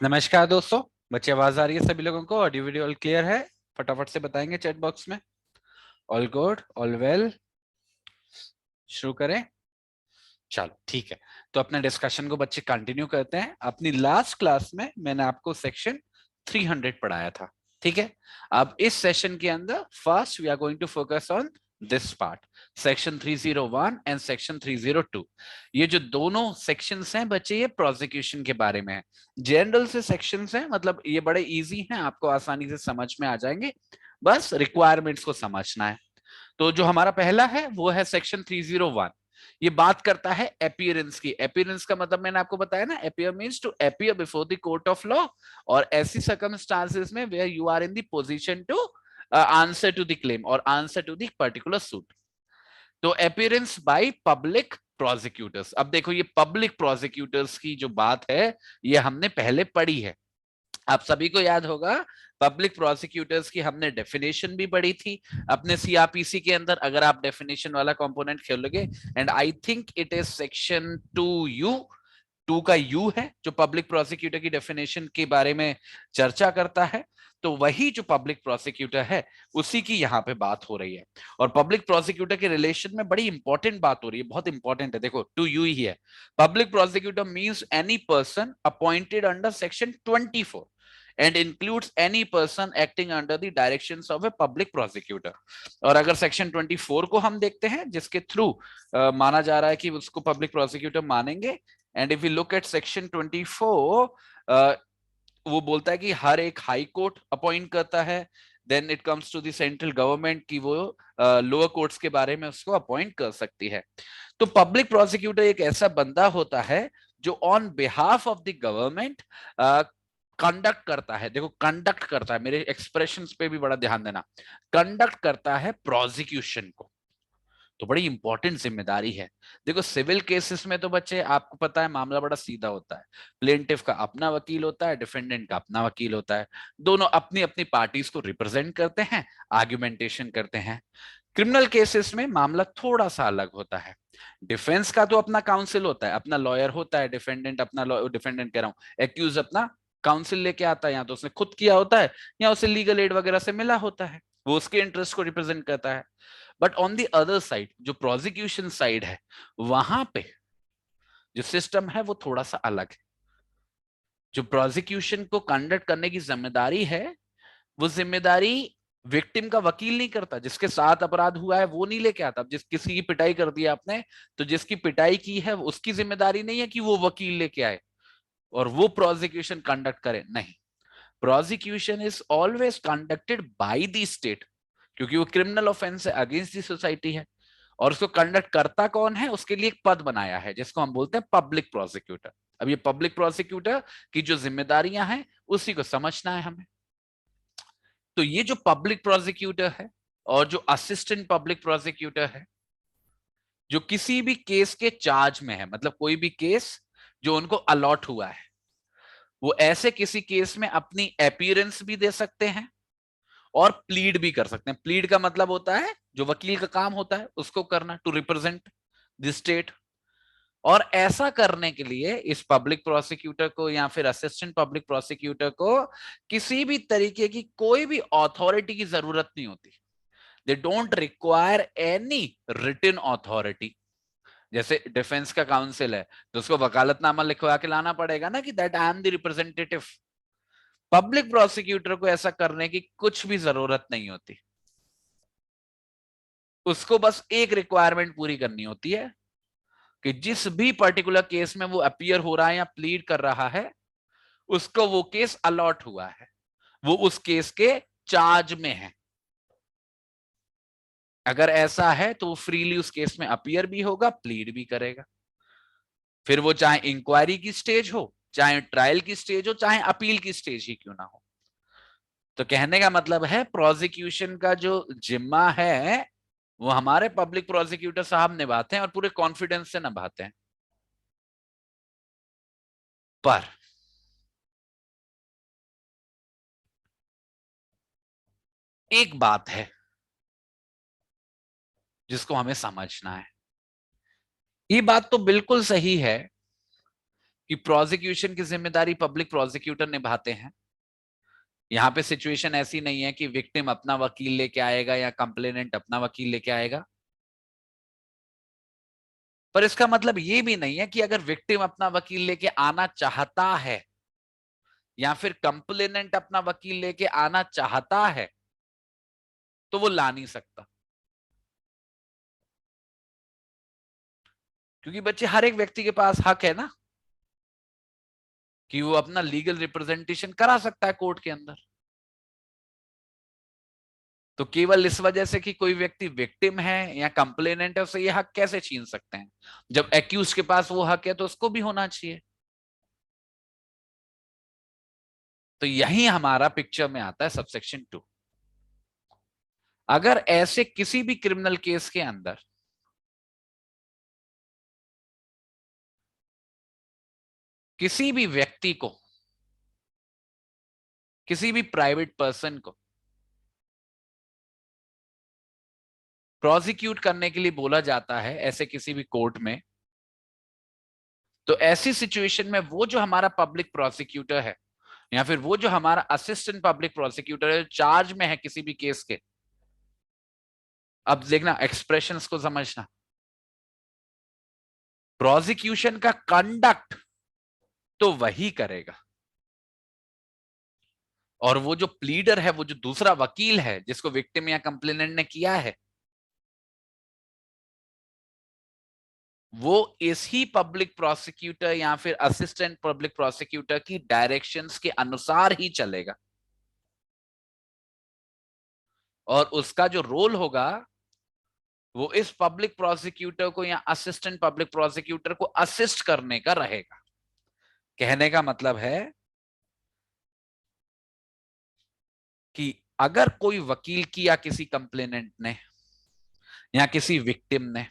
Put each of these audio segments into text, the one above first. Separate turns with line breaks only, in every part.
नमस्कार दोस्तों। बच्चे आवाज आ रही है सभी लोगों को? ऑडियो वीडियो ऑल क्लियर है? फटाफट से बताएंगे चैट बॉक्स में। All good, all well. शुरू करें? चलो ठीक है। तो अपने डिस्कशन को बच्चे कंटिन्यू करते हैं। अपनी लास्ट क्लास में मैंने आपको सेक्शन 300 पढ़ाया था, ठीक है। अब इस सेशन के अंदर first we are going to focus on this part, section 301 and section 302। ये जो दोनों सेक्शंस हैं बच्चे, ये प्रोसिक्यूशन के बारे में है। जनरल से सेक्शंस हैं, मतलब ये बड़े इजी हैं, आपको आसानी से समझ में आ जाएंगे, बस रिक्वायरमेंट्स को समझना है। तो जो हमारा पहला है वो है सेक्शन 301। ये बात करता है अपीयरेंस की। अपीयरेंस का मतलब मैंने आपको बताया ना, appear means to appear before the court of law, और ऐसी सर्कमस्टांसेस में where you are in the position to answer to the claim और answer to the particular suit. तो अपीयरेंस बाय पब्लिक प्रोसिक्यूटर्स। अब देखो, ये पब्लिक प्रोसिक्यूटर्स की जो बात है ये हमने पहले पढ़ी है। आप सभी को याद होगा, पब्लिक प्रोसिक्यूटर्स की हमने डेफिनेशन भी पढ़ी थी अपने सीआरपीसी के अंदर। अगर आप डेफिनेशन वाला कंपोनेंट खेलोगे, and I think it is section 2U, 2 का U है जो पब्लिक प्रोसिक्यूटर की डेफिनेशन के बारे में चर्चा करता है। तो वही जो पब्लिक प्रोसिक्यूटर है उसी की यहाँ पे बात हो रही है। और पब्लिक प्रोसिक्यूटर के रिलेशन में बड़ी इंपॉर्टेंट बात हो रही है, बहुत इंपॉर्टेंट है। देखो 2U ही है। Public prosecutor means any person appointed under section 24 and includes any person acting under the directions of a public prosecutor। और अगर सेक्शन 24 को हम देखते हैं जिसके थ्रू माना जा रहा है कि उसको पब्लिक प्रोसिक्यूटर मानेंगे, and if you look at section 24, वो बोलता है कि हर एक हाई कोर्ट अपॉइंट करता है। Then it comes to the central government की वो लोअर कोर्ट्स के बारे में उसको अपॉइंट कर सकती है। तो पब्लिक प्रोसिक्यूटर एक ऐसा बंदा होता है जो on behalf of the government conduct करता है। देखो कंडक्ट करता है, मेरे एक्सप्रेशंस पे भी बड़ा ध्यान देना। कंडक्ट करता है प्रोसिक्यूशन को। तो बड़ी इंपॉर्टेंट जिम्मेदारी है। देखो सिविल केसेस में तो बच्चे आपको पता है मामला बड़ा सीधा होता है। प्लेंटिफ का अपना वकील होता है, डिफेंडेंट का अपना वकील होता है। दोनों अपनी अपनी पार्टीज को रिप्रेजेंट करते हैं, आर्ग्यूमेंटेशन करते हैं। क्रिमिनल केसेस में मामला थोड़ा सा अलग होता है। डिफेंस का तो अपना काउंसिल होता है, अपना लॉयर होता है। डिफेंडेंट अपना डिफेंडेंट कह रहा हूं, एक्यूज अपना काउंसिल लेके आता है, या तो उसने खुद किया होता है या उसे लीगल एड वगैरह से मिला होता है, वो उसके इंटरेस्ट को रिप्रेजेंट करता है। But on the other side जो प्रोसिक्यूशन साइड है, वहां पे जो सिस्टम है वो थोड़ा सा अलग है। जो प्रोसिक्यूशन को कंडक्ट करने की जिम्मेदारी है, वो जिम्मेदारी विक्टिम का वकील नहीं करता। जिसके साथ अपराध हुआ है वो नहीं लेके आता। जिस किसी की पिटाई कर दी आपने, तो जिसकी पिटाई की है उसकी जिम्मेदारी नहीं है कि वो वकील लेके आए और वो प्रोसिक्यूशन कंडक्ट करे, नहीं। Prosecution is always conducted by the state, क्योंकि वो क्रिमिनल ऑफेंस है, अगेंस्ट द सोसाइटी है। और उसको कंडक्ट करता कौन है, उसके लिए एक पद बनाया है जिसको हम बोलते हैं पब्लिक प्रोसिक्यूटर। अब ये पब्लिक प्रोसिक्यूटर की जो जिम्मेदारियां हैं उसी को समझना है हमें। तो ये जो पब्लिक प्रोसिक्यूटर है और जो असिस्टेंट पब्लिक प्रोसिक्यूटर है, जो किसी भी केस के चार्ज में है, मतलब कोई भी केस जो उनको अलॉट हुआ है, वो ऐसे किसी केस में अपनी अपीयरेंस भी दे सकते हैं और प्लीड भी कर सकते हैं। प्लीड का मतलब होता है जो वकील का काम होता है उसको करना, टू रिप्रेजेंट द स्टेट। और ऐसा करने के लिए इस पब्लिक प्रोसिक्यूटर को या फिर असिस्टेंट पब्लिक प्रोसिक्यूटर को किसी भी तरीके की कोई भी अथॉरिटी की जरूरत नहीं होती। They don't require any written authority. जैसे डिफेंस का काउंसिल है तो उसको वकालतनामा लिखवा के लाना पड़ेगा ना कि that I am the representative. Public prosecutor को ऐसा करने की कुछ भी जरूरत नहीं होती। उसको बस एक रिक्वायरमेंट पूरी करनी होती है कि जिस भी पर्टिकुलर केस में वो अपीयर हो रहा है या प्लीड कर रहा है, उसको वो केस अलॉट हुआ है, वो उस केस के चार्ज में है। अगर ऐसा है तो वो फ्रीली उस केस में अपीयर भी होगा, प्लीड भी करेगा। फिर वो चाहे इंक्वायरी की स्टेज हो, चाहे ट्रायल की स्टेज हो, चाहे अपील की स्टेज ही क्यों ना हो। तो कहने का मतलब है प्रोसिक्यूशन का जो जिम्मा है वो हमारे पब्लिक प्रोसिक्यूटर साहब निभाते हैं और पूरे कॉन्फिडेंस से निभाते हैं। पर एक बात है जिसको हमें समझना है। ये बात तो बिल्कुल सही है कि प्रोसिक्यूशन की जिम्मेदारी पब्लिक प्रोसिक्यूटर निभाते हैं। यहां पे सिचुएशन ऐसी नहीं है कि विक्टिम अपना वकील लेके आएगा या कंप्लेनेंट अपना वकील लेके आएगा। पर इसका मतलब ये भी नहीं है कि अगर विक्टिम अपना वकील लेके आना चाहता है या फिर कंप्लेनेंट अपना वकील लेके आना चाहता है तो वो ला नहीं सकता। क्योंकि बच्चे हर एक व्यक्ति के पास हक है ना कि वो अपना लीगल रिप्रेजेंटेशन करा सकता है कोर्ट के अंदर। तो केवल इस वजह से कि कोई व्यक्ति विक्टिम है या कंप्लेनेंट है उसे ये हक कैसे छीन सकते हैं? जब एक्यूज के पास वो हक है तो उसको भी होना चाहिए। तो यही हमारा पिक्चर में आता है सबसेक्शन 2। अगर ऐसे किसी भी क्रिमिनल केस के अंदर किसी भी व्यक्ति को, किसी भी प्राइवेट पर्सन को प्रोसिक्यूट करने के लिए बोला जाता है ऐसे किसी भी कोर्ट में, तो ऐसी सिचुएशन में वो जो हमारा पब्लिक प्रोसिक्यूटर है या फिर वो जो हमारा असिस्टेंट पब्लिक प्रोसिक्यूटर है, चार्ज में है किसी भी केस के। अब देखना, एक्सप्रेशंस को समझना। प्रोसिक्यूशन का कंडक्ट तो वही करेगा, और वो जो प्लीडर है, वो जो दूसरा वकील है जिसको विक्टिम या कंप्लेनेंट ने किया है, वो इस ही पब्लिक प्रोसिक्यूटर या फिर असिस्टेंट पब्लिक प्रोसिक्यूटर की डायरेक्शंस के अनुसार ही चलेगा। और उसका जो रोल होगा वो इस पब्लिक प्रोसिक्यूटर को या असिस्टेंट पब्लिक प्रोसिक्यूटर को असिस्ट करने का रहेगा। कहने का मतलब है कि अगर कोई वकील किया किसी कंप्लेनेंट ने या किसी विक्टिम ने,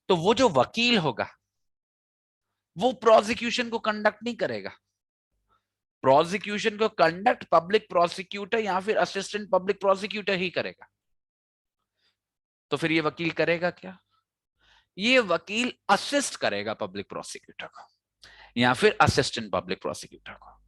तो वो जो वकील होगा वो प्रोसिक्यूशन को कंडक्ट नहीं करेगा। प्रोसिक्यूशन को कंडक्ट पब्लिक प्रोसिक्यूटर या फिर असिस्टेंट पब्लिक प्रोसिक्यूटर ही करेगा। तो फिर ये वकील करेगा क्या? ये वकील असिस्ट करेगा पब्लिक प्रोसिक्यूटर को या फिर असिस्टेंट पब्लिक प्रोसिक्यूटर को।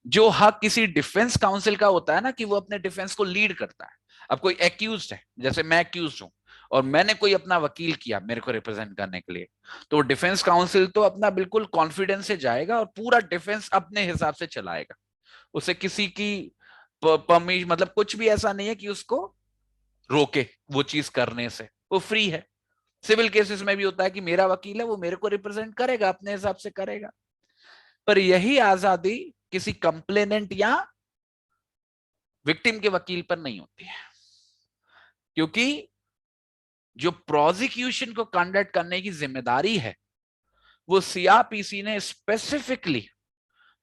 जो हक किसी डिफेंस काउंसिल का होता है ना कि वो अपने डिफेंस को लीड करता है। अब कोई एक्यूज्ड है, जैसे मैं एक्यूज्ड हूं और मैंने कोई अपना वकील किया मेरे को रिप्रेजेंट करने के लिए, तो डिफेंस काउंसिल तो अपना बिल्कुल कॉन्फिडेंस से जाएगा और पूरा डिफेंस अपने हिसाब से चलाएगा। उसे किसी की परमिशन, मतलब कुछ भी ऐसा नहीं है कि उसको रोके वो चीज करने से, वो फ्री है। सिविल केसेस में भी होता है कि मेरा वकील है, वो मेरे को रिप्रेजेंट करेगा, अपने हिसाब से करेगा। पर यही आजादी किसी कंप्लेनेंट या विक्टिम के वकील पर नहीं होती है, क्योंकि जो प्रोसिक्यूशन को कंडक्ट करने की जिम्मेदारी है वो सीआरपीसी ने स्पेसिफिकली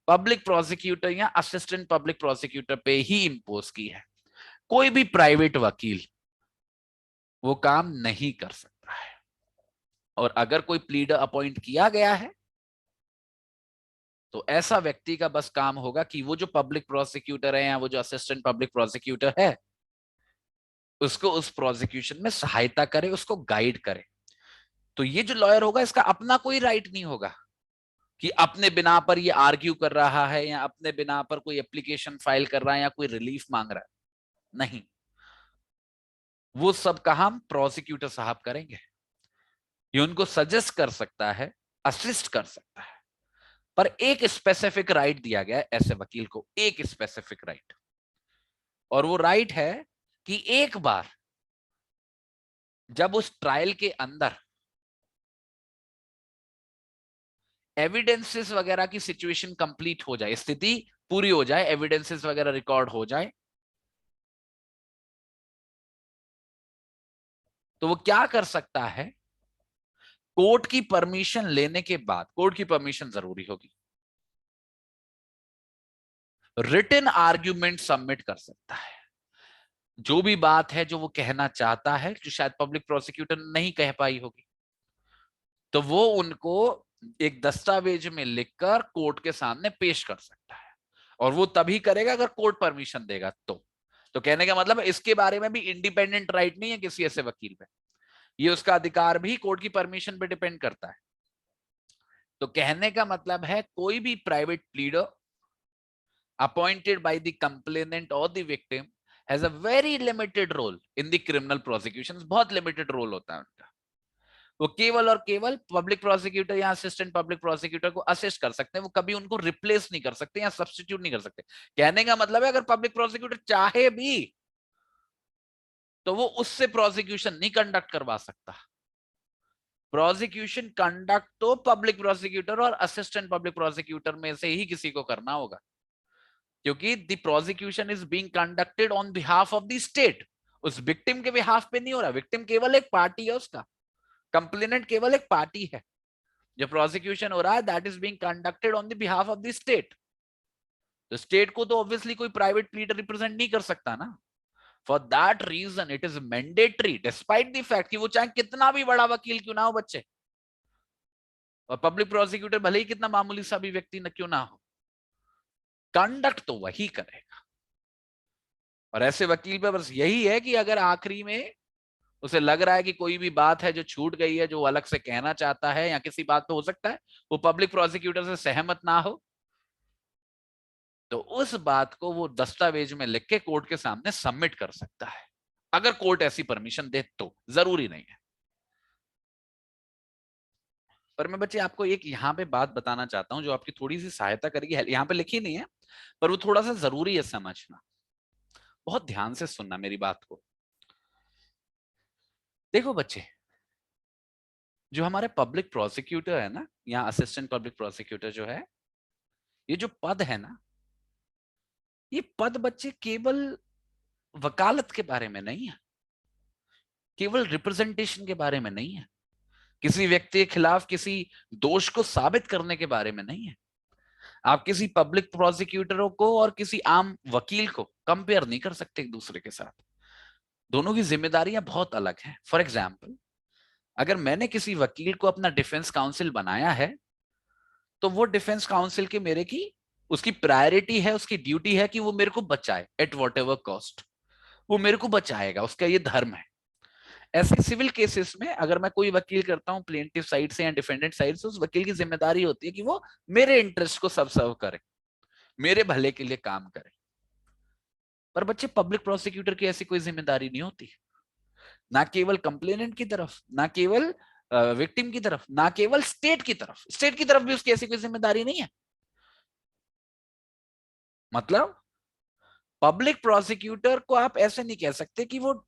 पब्लिक प्रोसिक्यूटर या असिस्टेंट पब्लिक प्रोसिक्यूटर पे ही इंपोज की है। कोई भी प्राइवेट वकील वो काम नहीं कर सकता है। और अगर कोई प्लीडर अपॉइंट किया गया है तो ऐसा व्यक्ति का बस काम होगा कि वो जो पब्लिक प्रोसिक्यूटर है या वो जो असिस्टेंट पब्लिक प्रोसिक्यूटर है उसको उस प्रोसिक्यूशन में सहायता करे, उसको गाइड करे। तो ये जो लॉयर होगा इसका अपना कोई राइट नहीं होगा कि अपने बिना पर ये आर्ग्यू कर रहा है या अपने बिना पर कोई एप्लीकेशन फाइल कर रहा है या कोई रिलीफ मांग रहा है। नहीं, वो सब काम प्रोसिक्यूटर साहब करेंगे। ये उनको सजेस्ट कर सकता है, असिस्ट कर सकता है, पर एक स्पेसिफिक राइट दिया गया है ऐसे वकील को, एक स्पेसिफिक राइट। और वो राइट है कि एक बार जब उस ट्रायल के अंदर एविडेंसेस वगैरह की सिचुएशन कंप्लीट हो जाए, स्थिति पूरी हो जाए, एविडेंसेस वगैरह रिकॉर्ड हो जाए, तो वो क्या कर सकता है? कोर्ट की परमिशन लेने के बाद, कोर्ट की परमिशन जरूरी होगी, रिटन आर्ग्यूमेंट सबमिट कर सकता है। जो भी बात है जो वो कहना चाहता है, जो शायद पब्लिक प्रोसिक्यूटर नहीं कह पाई होगी, तो वो उनको एक दस्तावेज में लिखकर कोर्ट के सामने पेश कर सकता है। और वो तभी करेगा अगर कोर्ट परमिशन देगा तो कहने का मतलब इसके बारे में भी इंडिपेंडेंट राइट नहीं है किसी ऐसे वकील पे, ये उसका अधिकार भी कोर्ट की परमिशन पे डिपेंड करता है।
तो कहने का मतलब है कोई भी private pleader appointed by the complainant or the victim has a very limited role in the criminal prosecutions. बहुत limited role होता है उनका। वो केवल और केवल पब्लिक प्रोसिक्यूटर या असिस्टेंट पब्लिक प्रोसिक्यूटर को असिस्ट कर सकते हैं, वो कभी उनको रिप्लेस नहीं कर सकते या सब्स्टिट्यूट नहीं कर सकते। कहने का मतलब है अगर पब्लिक प्रोसिक्यूटर चाहे भी तो वो उससे प्रोसिक्यूशन नहीं कंडक्ट करवा सकता। प्रोसिक्यूशन कंडक्ट तो पब्लिक प्रोसिक्यूटर और असिस्टेंट पब्लिक प्रोसिक्यूटर में से ही किसी को करना होगा, क्योंकि the prosecution is being conducted on behalf of the state. उस विक्टिम के बिहाफ पे नहीं हो रहा, विक्टिम केवल एक पार्टी है, उसका कंप्लेनेंट केवल एक पार्टी है। जो प्रोसिक्यूशन हो रहा है that is being conducted on the behalf of the state. तो स्टेट को तो ऑब्वियसली कोई प्राइवेट प्लीडर रिप्रेजेंट नहीं कर सकता ना। For that reason it is mandatory despite the fact कि वो चाहे कितना भी बड़ा वकील क्यों ना हो बच्चे, और पब्लिक प्रोसिक्यूटर भले ही कितना मामूली सा भी व्यक्ति न क्यों ना हो, कंडक्ट तो वही करेगा। और ऐसे वकील पे बस यही है कि अगर आखिरी में उसे लग रहा है कि कोई भी बात है जो छूट गई है, जो अलग से कहना चाहता है, या किसी बात पे हो सकता है वो पब्लिक प्रोसिक्यूटर से सहमत ना हो, तो उस बात को वो दस्तावेज में लिख के कोर्ट के सामने सबमिट कर सकता है, अगर कोर्ट ऐसी परमिशन दे तो। जरूरी नहीं है। पर मैं बच्चे आपको एक यहां पे बात बताना चाहता हूं जो आपकी थोड़ी सी सहायता करेगी। यहां पे लिखी नहीं है पर वो थोड़ा सा जरूरी है समझना। बहुत ध्यान से सुनना मेरी बात को। देखो बच्चे, जो हमारे पब्लिक प्रोसिक्यूटर है ना, या असिस्टेंट पब्लिक प्रोसिक्यूटर जो है, ये जो पद है ना, ये पद बच्चे केवल वकालत के बारे में नहीं है, केवल रिप्रेजेंटेशन के बारे में नहीं है, किसी व्यक्ति के खिलाफ किसी दोष को साबित करने के बारे में नहीं है। आप किसी पब्लिक प्रोसिक्यूटरों को और किसी आम वकील को कंपेयर नहीं कर सकते एक दूसरे के साथ। दोनों की जिम्मेदारियां बहुत अलग हैं। फॉर एग्जाम्पल, अगर मैंने किसी वकील को अपना डिफेंस काउंसिल बनाया है, तो वो डिफेंस काउंसिल के मेरे की उसकी प्रायोरिटी है, उसकी ड्यूटी है कि वो मेरे को बचाए एट वॉट एवर कॉस्ट। वो मेरे को बचाएगा, उसका ये धर्म है। ऐसे सिविल केसेस में अगर मैं कोई वकील करता हूं प्लेंटिफ साइड से या डिफेंडेंट साइड से, उस वकील की जिम्मेदारी होती है कि वो मेरे इंटरेस्ट को सब सर्व करे, मेरे भले के लिए काम करे। पर बच्चे पब्लिक प्रोसिक्यूटर की ऐसी कोई जिम्मेदारी नहीं होती, ना केवल कंप्लेनेंट की तरफ, ना केवल विक्टिम की तरफ, ना केवल स्टेट की तरफ। स्टेट की तरफ भी उसकी ऐसी कोई जिम्मेदारी नहीं है। मतलब पब्लिक प्रोसिक्यूटर को आप ऐसे नहीं कह सकते कि वो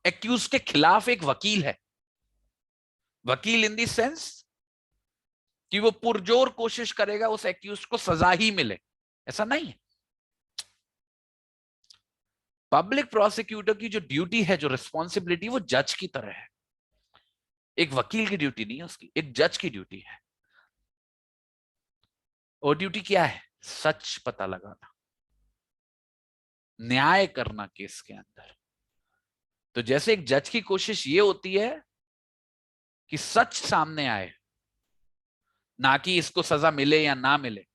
एक्यूज के खिलाफ एक वकील है। वकील इन दी सेंस कि वो पुरजोर कोशिश करेगा उस एक्यूज को सजा ही मिले, ऐसा नहीं है। पब्लिक प्रोसिक्यूटर की जो ड्यूटी है, जो रिस्पॉन्सिबिलिटी, वो जज की तरह है। एक वकील की ड्यूटी नहीं है उसकी, एक जज की ड्यूटी है। और ड्यूटी क्या है? सच पता लगाना, न्याय करना केस के अंदर। तो जैसे एक जज की कोशिश ये होती है कि सच सामने आए, ना कि इसको सजा मिले या ना मिले,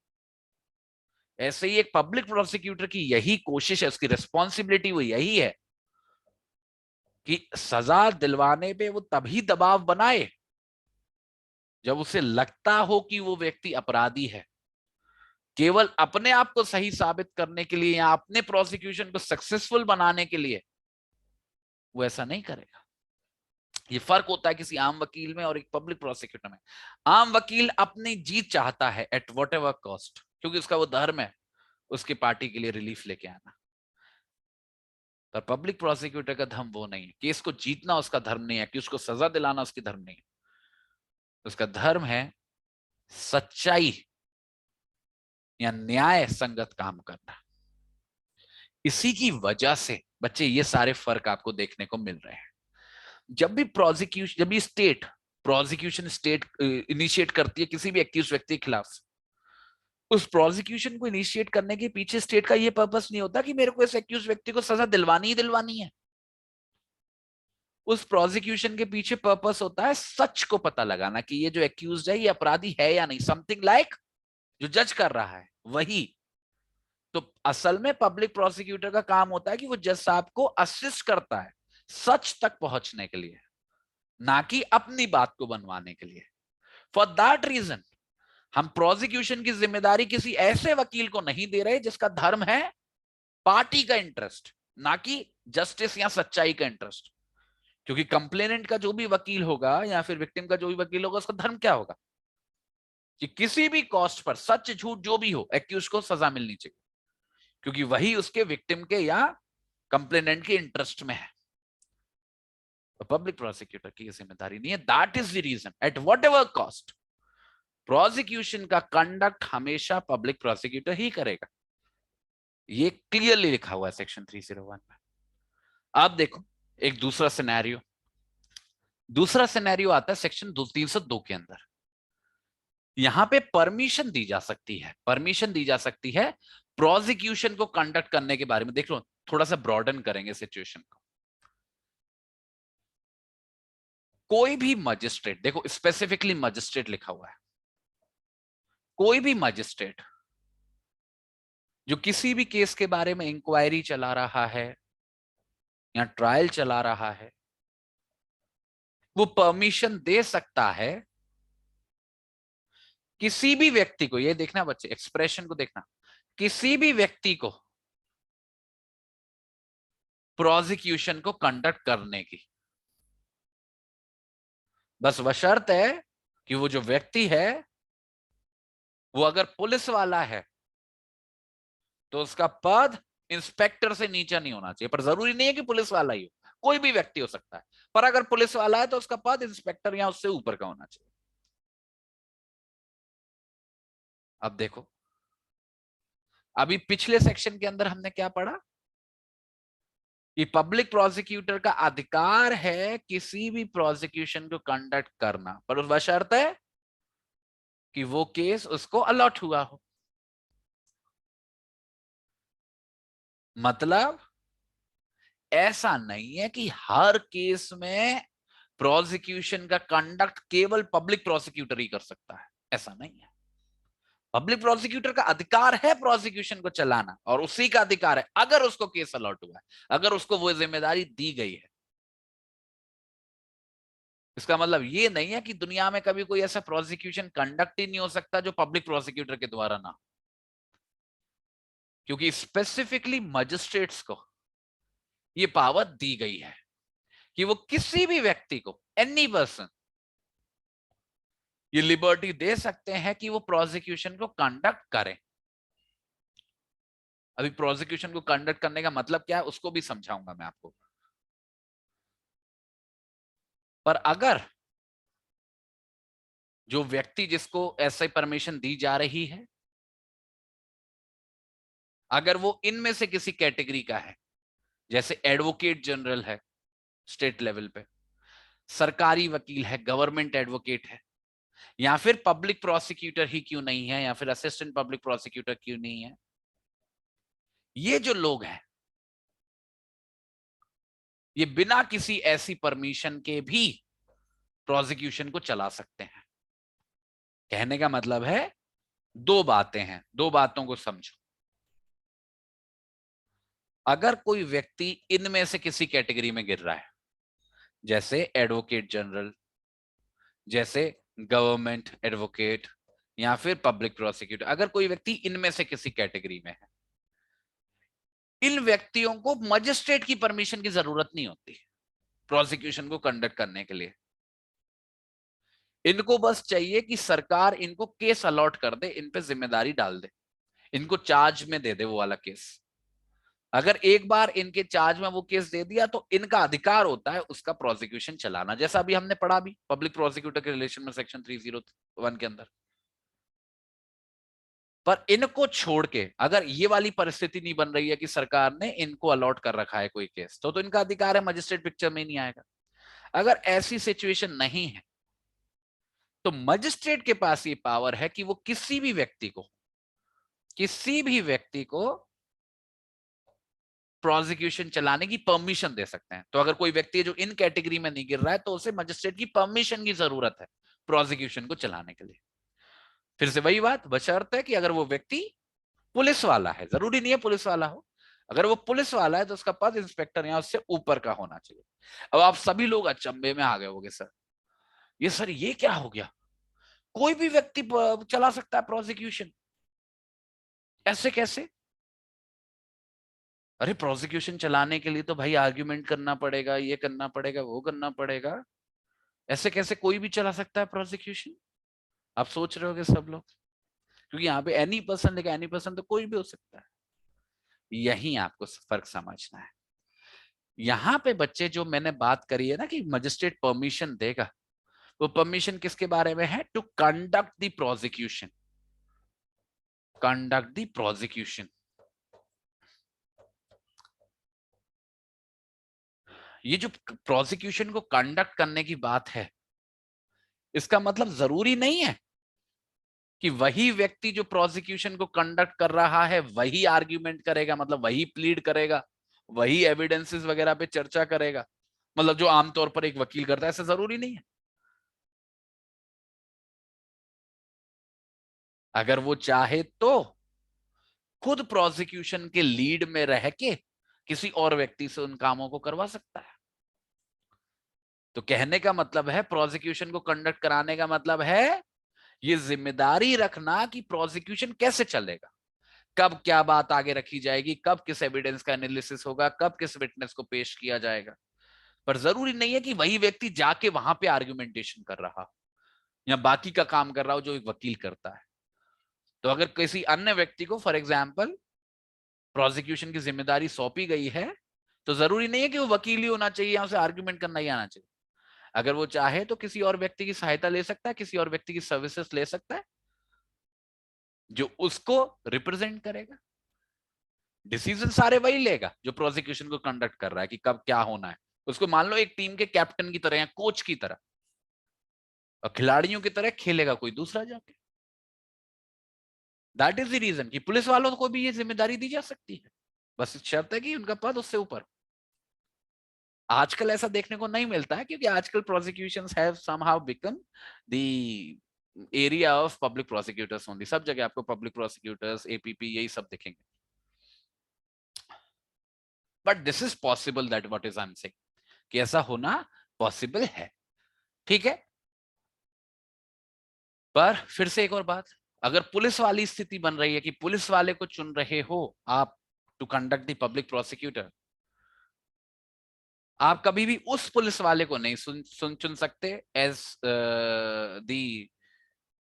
ऐसे ही एक पब्लिक प्रोसिक्यूटर की यही कोशिश है, उसकी रिस्पॉन्सिबिलिटी वो यही है कि सजा दिलवाने पे वो तभी दबाव बनाए जब उसे लगता हो कि वो व्यक्ति अपराधी है। केवल अपने आप को सही साबित करने के लिए या अपने प्रोसिक्यूशन को सक्सेसफुल बनाने के लिए वो ऐसा नहीं करेगा। ये फर्क होता है किसी आम वकील में और एक पब्लिक प्रोसिक्यूटर में। आम वकील अपनी जीत चाहता है एट वॉट एवर कॉस्ट, क्योंकि उसका वो धर्म है उसकी पार्टी के लिए रिलीफ लेके आना। पर पब्लिक प्रोसिक्यूटर का धर्म वो नहीं है, केस को जीतना उसका धर्म नहीं है, कि उसको सजा दिलाना उसकी धर्म नहीं है। उसका धर्म है सच्चाई या न्याय संगत काम करना। इसी की वजह से बच्चे ये सारे फर्क आपको देखने को मिल रहे हैं। जब भी स्टेट प्रोसिक्यूशन स्टेट इनिशिएट करती है किसी भी एक्यूज व्यक्ति के खिलाफ, उस प्रोसिक्यूशन को इनिशिएट करने के पीछे स्टेट का ये पर्पस नहीं होता कि मेरे को इस एक्यूज व्यक्ति को सजा दिलवानी ही दिलवानी है। उस प्रोसिक्यूशन के पीछे पर्पस होता है सच को पता लगाना कि ये जो एक्यूज है ये अपराधी है या नहीं। समथिंग लाइक जो जज कर रहा है वही। तो असल में पब्लिक प्रोसिक्यूटर का काम होता है कि वो जज साहब को असिस्ट करता है सच तक पहुंचने के लिए, ना कि अपनी बात को बनवाने के लिए। फॉर दैट रीजन हम प्रोसिक्यूशन की जिम्मेदारी किसी ऐसे वकील को नहीं दे रहे जिसका धर्म है पार्टी का इंटरेस्ट, ना कि जस्टिस या सच्चाई का इंटरेस्ट। क्योंकि कंप्लेनेंट का जो भी वकील होगा या फिर विक्टिम का जो भी वकील होगा, उसका धर्म क्या होगा कि किसी भी कॉस्ट पर, सच झूठ जो भी हो, एक्यूज को सजा मिलनी चाहिए, क्योंकि वही उसके विक्टिम के या कंप्लेनेंट के इंटरेस्ट में है। तो पब्लिक प्रोसिक्यूटर की जिम्मेदारी नहीं है। That is the reason at whatever cost prosecution का कंडक्ट हमेशा पब्लिक प्रोसिक्यूटर ही करेगा। ये क्लियरली लिखा हुआ है सेक्शन 301 में। अब देखो एक दूसरा सिनेरियो, आता है सेक्शन 302 के अंदर। यहां पे परमिशन दी जा सकती है, प्रोसिक्यूशन को कंडक्ट करने के बारे में। देख लो, थोड़ा सा ब्रॉडन करेंगे सिचुएशन को। कोई भी मजिस्ट्रेट, देखो स्पेसिफिकली मजिस्ट्रेट लिखा हुआ है, कोई भी मजिस्ट्रेट जो किसी भी केस के बारे में इंक्वायरी चला रहा है या ट्रायल चला रहा है, वो परमिशन दे सकता है किसी भी व्यक्ति को, ये देखना बच्चे, एक्सप्रेशन को देखना, किसी भी व्यक्ति को प्रोसिक्यूशन को कंडक्ट करने की। बस बशर्त है कि वो जो व्यक्ति है वो अगर पुलिस वाला है तो उसका पद इंस्पेक्टर से नीचा नहीं होना चाहिए। पर जरूरी नहीं है कि पुलिस वाला ही हो, कोई भी व्यक्ति हो सकता है। पर अगर पुलिस वाला है तो उसका पद इंस्पेक्टर या उससे ऊपर का होना चाहिए। अब देखो, अभी पिछले सेक्शन के अंदर हमने क्या पढ़ा कि पब्लिक प्रोसिक्यूटर का अधिकार है किसी भी प्रोसिक्यूशन को कंडक्ट करना, पर उस बशर्त है कि वो केस उसको अलॉट हुआ हो। मतलब ऐसा नहीं है कि हर केस में प्रोसिक्यूशन का कंडक्ट केवल पब्लिक प्रोसिक्यूटर ही कर सकता है, ऐसा नहीं है। पब्लिक प्रोसिक्यूटर का अधिकार है प्रोसिक्यूशन को चलाना, और उसी का अधिकार है अगर उसको केस अलॉट हुआ है, अगर उसको वो जिम्मेदारी दी गई है। इसका मतलब ये नहीं है कि दुनिया में कभी कोई ऐसा प्रोसिक्यूशन कंडक्ट ही नहीं हो सकता जो पब्लिक प्रोसिक्यूटर के द्वारा ना, क्योंकि स्पेसिफिकली मजिस्ट्रेट्स को ये पावर दी गई है कि वो किसी भी व्यक्ति को, एनी पर्सन, ये लिबर्टी दे सकते हैं कि वो प्रोसिक्यूशन को कंडक्ट करें। अभी प्रोसिक्यूशन को कंडक्ट करने का मतलब क्या है उसको भी समझाऊंगा मैं आपको। पर अगर जो व्यक्ति जिसको ऐसे परमिशन दी जा रही है, अगर वो इनमें से किसी कैटेगरी का है, जैसे एडवोकेट जनरल है स्टेट लेवल पे, सरकारी वकील है, गवर्नमेंट एडवोकेट है, या फिर पब्लिक प्रोसिक्यूटर ही क्यों नहीं है, या फिर असिस्टेंट पब्लिक प्रोसिक्यूटर क्यों नहीं है, ये जो लोग हैं ये बिना किसी ऐसी परमिशन के भी प्रोसिक्यूशन को चला सकते हैं। कहने का मतलब है दो बातें हैं, दो बातों को समझो। अगर कोई व्यक्ति इनमें से किसी कैटेगरी में गिर रहा है, जैसे एडवोकेट जनरल, जैसे गवर्नमेंट एडवोकेट, या फिर पब्लिक प्रोसिक्यूटर, अगर कोई व्यक्ति इनमें से किसी कैटेगरी में है, इन व्यक्तियों को मजिस्ट्रेट की परमिशन की जरूरत नहीं होती प्रोसिक्यूशन को कंडक्ट करने के लिए। इनको बस चाहिए कि सरकार इनको केस अलॉट कर दे, इन पे जिम्मेदारी डाल दे, इनको चार्ज में दे दे वो वाला केस। अगर एक बार इनके चार्ज में वो केस दे दिया तो इनका अधिकार होता है उसका प्रोसिक्यूशन चलाना, जैसा अभी हमने पढ़ा भी पब्लिक प्रोसिक्यूटर के रिलेशन में सेक्शन 301 के अंदर। पर इनको छोड़ के अगर ये वाली परिस्थिति नहीं बन रही है कि सरकार ने इनको अलॉट कर रखा है कोई केस, तो इनका अधिकार है, मजिस्ट्रेट पिक्चर में नहीं आएगा। अगर ऐसी सिचुएशन नहीं है तो मजिस्ट्रेट के पास ये पावर है कि वो किसी भी व्यक्ति को प्रोसिक्यूशन चलाने की परमिशन दे सकते हैं। तो अगर कोई व्यक्ति है जो इन कैटेगरी में नहीं गिर रहा है तो उसे मजिस्ट्रेट की परमिशन की जरूरत है प्रोसिक्यूशन को चलाने के लिए। फिर से वही बात, बशर्ते है कि अगर वो व्यक्ति पुलिस वाला है, जरूरी नहीं है पुलिस वाला हो, अगर वो पुलिस वाला है तो उसका पद इंस्पेक्टर या उससे ऊपर का होना चाहिए। अब आप सभी लोग अचंभे में आ गए होंगे, सर ये क्या हो गया, कोई भी व्यक्ति चला सकता है प्रोसिक्यूशन। ऐसे कैसे? अरे प्रोसिक्यूशन चलाने के लिए तो भाई आर्ग्यूमेंट करना पड़ेगा, ये करना पड़ेगा, वो करना पड़ेगा। ऐसे कैसे कोई भी चला सकता है प्रोसिक्यूशन? आप सोच रहे होगे सब लोग, क्योंकि यहाँ पे एनी पर्सन लेगा, एनी पर्सन तो कोई भी हो सकता है। यही आपको फर्क समझना है। यहाँ पे बच्चे जो मैंने बात करी है ना कि मजिस्ट्रेट परमिशन देगा, वो परमिशन किसके बारे में है? To conduct the prosecution, conduct the prosecution. ये जो प्रोसिक्यूशन को कंडक्ट करने की बात है, इसका मतलब जरूरी नहीं है कि वही व्यक्ति जो प्रोसिक्यूशन को कंडक्ट कर रहा है वही आर्ग्यूमेंट करेगा, मतलब वही प्लीड करेगा, वही एविडेंसेस वगैरह पे चर्चा करेगा, मतलब जो आमतौर पर एक वकील करता है, ऐसा जरूरी नहीं है। अगर वो चाहे तो खुद प्रोसिक्यूशन के लीड में रह के किसी और व्यक्ति से उन कामों को करवा सकता है। तो कहने का मतलब है प्रोसिक्यूशन को कंडक्ट कराने का मतलब है ये जिम्मेदारी रखना कि प्रोसिक्यूशन कैसे चलेगा, कब क्या बात आगे रखी जाएगी, कब किस एविडेंस का एनालिसिस होगा, कब किस विटनेस को पेश किया जाएगा। पर जरूरी नहीं है कि वही व्यक्ति जाके वहां पे आर्ग्यूमेंटेशन कर रहा हो या बाकी का काम कर रहा हो जो एक वकील करता है। तो अगर किसी अन्य व्यक्ति को फॉर एग्जाम्पल प्रोसिक्यूशन की जिम्मेदारी सौंपी गई है, तो जरूरी नहीं है कि वो वकील ही होना चाहिए या उसे आर्ग्यूमेंट करना ही आना चाहिए। अगर वो चाहे तो किसी और व्यक्ति की सहायता ले सकता है, किसी और व्यक्ति की सर्विसेज ले सकता है जो उसको रिप्रेजेंट करेगा। डिसीजन सारे वही लेगा जो प्रोसिक्यूशन को कंडक्ट कर रहा है कि कब क्या होना है। उसको मान लो एक टीम के कैप्टन की तरह या कोच की तरह, और खिलाड़ियों की तरह खेलेगा कोई दूसरा जाके। दैट इज द रीजन कि पुलिस वालों को भी ये जिम्मेदारी दी जा सकती है, बस शर्त है कि उनका पद उससे ऊपर। आजकल ऐसा देखने को नहीं मिलता है क्योंकि आजकल prosecutions have somehow become the area of public prosecutors only. सब जगह आपको पब्लिक प्रोसिक्यूटर्स, एपीपी, यही सब दिखेंगे। But this is possible, that what is I am saying, कि ऐसा होना पॉसिबल है। ठीक है, पर फिर से एक और बात, अगर पुलिस वाली स्थिति बन रही है कि पुलिस वाले को चुन रहे हो आप to conduct the public prosecutor, आप कभी भी उस पुलिस वाले को नहीं चुन सकते एज दी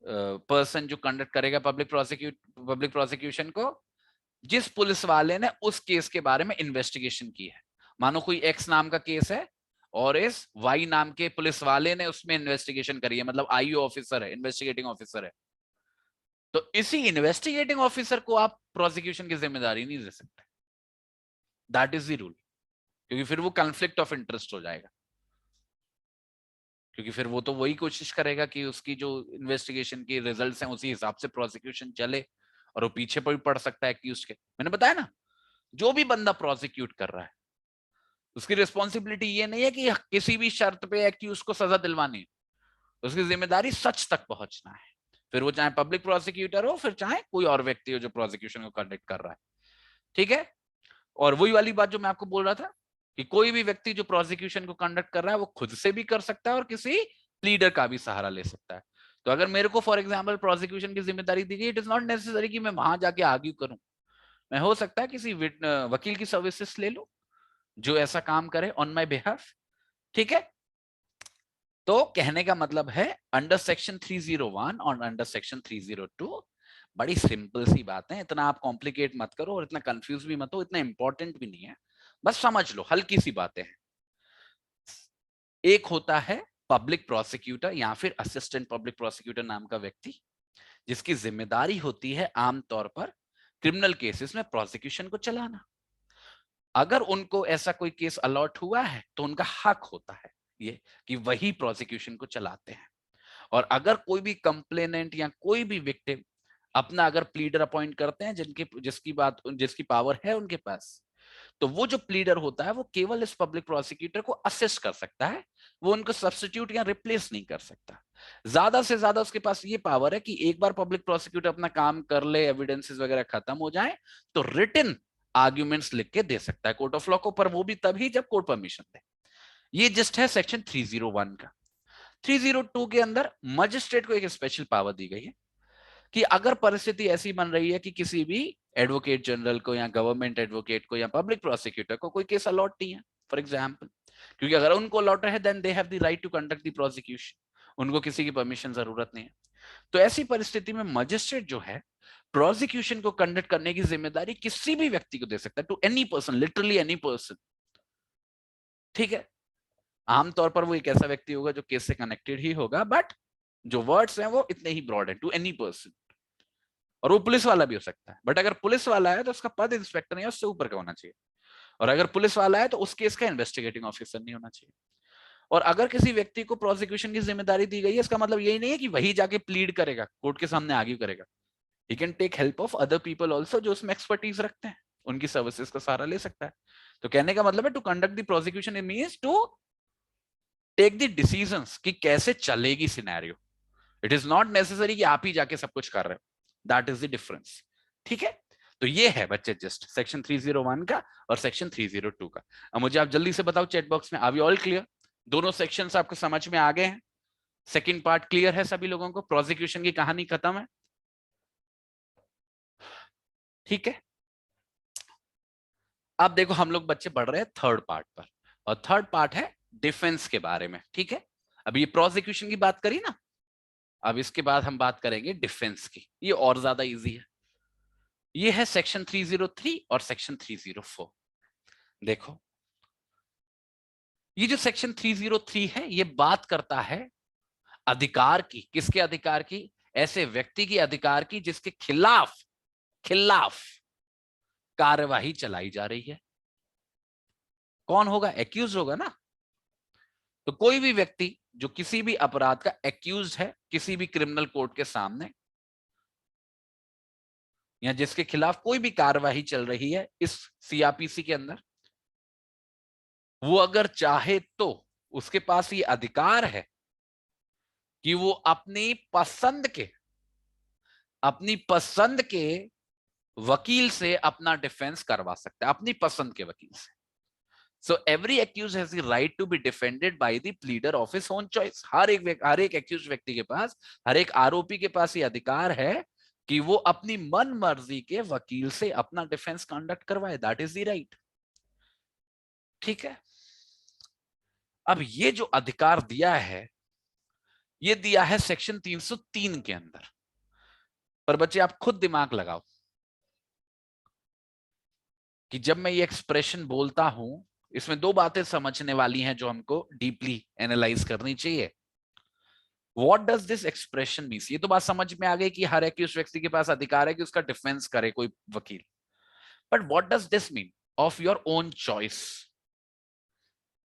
पर्सन जो कंडक्ट करेगा पब्लिक प्रोसिक्यूशन को, जिस पुलिस वाले ने उस केस के बारे में इन्वेस्टिगेशन की है। मानो कोई एक्स नाम का केस है और इस वाई नाम के पुलिस वाले ने उसमें इन्वेस्टिगेशन करी है, मतलब आईओ ऑफिसर है, इन्वेस्टिगेटिंग ऑफिसर है, तो इसी इन्वेस्टिगेटिंग ऑफिसर को आप प्रोसिक्यूशन की जिम्मेदारी नहीं दे सकते। दैट इज द रूल, क्योंकि फिर वो कॉन्फ्लिक्ट ऑफ इंटरेस्ट हो जाएगा, क्योंकि फिर वो तो वही कोशिश करेगा कि उसकी जो इन्वेस्टिगेशन के रिजल्ट्स हैं उसी हिसाब से प्रोसिक्यूशन चले, और वो पीछे पर भी पड़ सकता है एक्यूज के। मैंने बताया ना, जो भी बंदा प्रोसिक्यूट कर रहा है उसकी रिस्पॉन्सिबिलिटी ये नहीं है कि किसी भी शर्त पे एक्यूज को सजा दिलवानी है, उसकी जिम्मेदारी सच तक पहुंचना है, फिर वो चाहे पब्लिक प्रोसिक्यूटर हो, फिर चाहे कोई और व्यक्ति हो जो प्रोसिक्यूशन को कंडक्ट कर रहा है। ठीक है, और वही वाली बात जो मैं आपको बोल रहा था कि कोई भी व्यक्ति जो प्रोसिक्यूशन को कंडक्ट कर रहा है वो खुद से भी कर सकता है और किसी लीडर का भी सहारा ले सकता है। तो अगर मेरे को फॉर एग्जाम्पल प्रोसिक्यूशन की जिम्मेदारी दी गई, इट इज नॉट नेसेसरी कि मैं वहां जाके आर्ग्यू करूं, मैं हो सकता है किसी वकील की सर्विसेज ले लूं जो ऐसा काम करे ऑन माई बिहाफ। ठीक है, तो कहने का मतलब है अंडर सेक्शन 301 और अंडर सेक्शन 302 बड़ी सिंपल सी बात है, इतना आप कॉम्प्लिकेट मत करो और इतना कंफ्यूज भी मत हो, इतना इंपॉर्टेंट भी नहीं है, बस समझ लो, हल्की सी बातें हैं। एक होता है पब्लिक प्रोसिक्यूटर या फिर असिस्टेंट पब्लिक प्रोसिक्यूटर नाम का व्यक्ति, जिसकी जिम्मेदारी होती है आमतौर पर क्रिमिनल केसेस में प्रोसिक्यूशन को चलाना। अगर उनको ऐसा कोई केस अलॉट हुआ है तो उनका हक होता है ये कि वही प्रोसिक्यूशन को चलाते हैं। और अगर कोई भी कंप्लेनेंट या कोई भी विक्टिम अपना अगर प्लीडर अपॉइंट करते हैं जिसकी पावर है उनके पास, तो वो जो प्लीडर होता है वो केवल इस पब्लिक प्रोसिक्यूटर को असिस्ट कर सकता है, वो उनको सब्स्टिट्यूट या रिप्लेस नहीं कर सकता। ज्यादा से ज्यादा उसके पास ये पावर है कि एक बार पब्लिक प्रोसिक्यूटर अपना काम कर ले, एविडेंसेस वगैरह खत्म हो जाए, तो रिटन आर्ग्यूमेंट्स लिख के दे सकता है कोर्ट ऑफ लॉ को, पर वो भी तभी जब कोर्ट परमिशन दे। ये जस्ट है सेक्शन 301 का। 302 के अंदर मजिस्ट्रेट को एक स्पेशल पावर दी गई है कि अगर परिस्थिति ऐसी बन रही है कि किसी भी एडवोकेट जनरल को या गवर्नमेंट एडवोकेट को या पब्लिक प्रोसिक्यूटर को कोई केस अलॉट नहीं है, फॉर एग्जाम्पल, क्योंकि अगर उनको अलॉट है then they have the right to conduct the prosecution, उनको किसी की परमिशन जरूरत नहीं है। तो ऐसी परिस्थिति में मजिस्ट्रेट जो है प्रोसिक्यूशन को कंडक्ट करने की जिम्मेदारी किसी भी व्यक्ति को दे सकता है, to any person, literally any person. ठीक है, आमतौर पर वो एक ऐसा व्यक्ति होगा जो केस से कनेक्टेड ही होगा, बट जो वर्ड्स हैं वो इतने ही ब्रॉड है, टू एनी पर्सन। और वो पुलिस वाला भी हो सकता है, बट अगर पुलिस वाला है तो उसका पद इंस्पेक्टर नहीं है, उससे ऊपर का होना चाहिए। और अगर पुलिस वाला है तो उस केस का इन्वेस्टिगेटिंग ऑफिसर नहीं होना चाहिए। और अगर किसी व्यक्ति को प्रोसिक्यूशन की जिम्मेदारी दी गई है, इसका मतलब यही नहीं है कि वही जाके प्लीड करेगा, कोर्ट के सामने आर्ग्यू करेगा। He can take help of other people also जो उसमें एक्सपर्टीज रखते हैं, उनकी सर्विसेज का सहारा ले सकता है। तो कहने का मतलब है to conduct the prosecution it means to take the decisions कि कैसे चलेगी scenario. It is not necessary कि आप ही जाके सब कुछ कर रहे हो, दैट इज द डिफरेंस। ठीक है, तो ये है बच्चे जस्ट सेक्शन 301 का और सेक्शन 302 का। अब मुझे आप जल्दी से बताओ चैट बॉक्स में, आर यू ऑल क्लियर? दोनों सेक्शंस आपको समझ में आ गए हैं? सेकंड पार्ट क्लियर है सभी लोगों को? प्रोसिक्यूशन की कहानी खत्म है? ठीक है, अब देखो हम लोग बच्चे बढ़ रहे हैं थर्ड पार्ट पर, और थर्ड पार्ट है डिफेंस के बारे में। ठीक है, अभी ये प्रोसिक्यूशन की बात करी ना, अब इसके बाद हम बात करेंगे डिफेंस की, ये और ज्यादा इजी है। ये है सेक्शन 303 और सेक्शन 304। देखो ये जो सेक्शन 303 है ये बात करता है अधिकार की, किसके अधिकार की? ऐसे व्यक्ति की अधिकार की जिसके खिलाफ खिलाफ कार्यवाही चलाई जा रही है। कौन होगा? एक्यूज होगा ना। तो कोई भी व्यक्ति जो किसी भी अपराध का एक्यूज है किसी भी क्रिमिनल कोर्ट के सामने, या जिसके खिलाफ कोई भी कार्यवाही चल रही है इस सीआरपीसी के अंदर, वो अगर चाहे तो उसके पास ये अधिकार है कि वो अपनी पसंद के वकील से अपना डिफेंस करवा सकता है, अपनी पसंद के वकील से। So every accused has the right to be defended by the pleader of his own choice. हर एक accused व्यक्ति के पास, हर एक आरोपी के पास ये अधिकार है कि वो अपनी मन मर्जी के वकील से अपना डिफेंस कंडक्ट करवाए। That is the right. ठीक है, अब ये जो अधिकार दिया है ये दिया है सेक्शन 303 के अंदर। पर बच्चे आप खुद दिमाग लगाओ कि जब मैं ये एक्सप्रेशन बोलता हूं इसमें दो बातें समझने वाली हैं जो हमको डीपली एनालाइज करनी चाहिए। What does this expression means? ये तो बात समझ में आ गई कि हर एक उस व्यक्ति के पास अधिकार है कि उसका डिफेंस करे कोई वकील, but what does this mean? Of your own choice.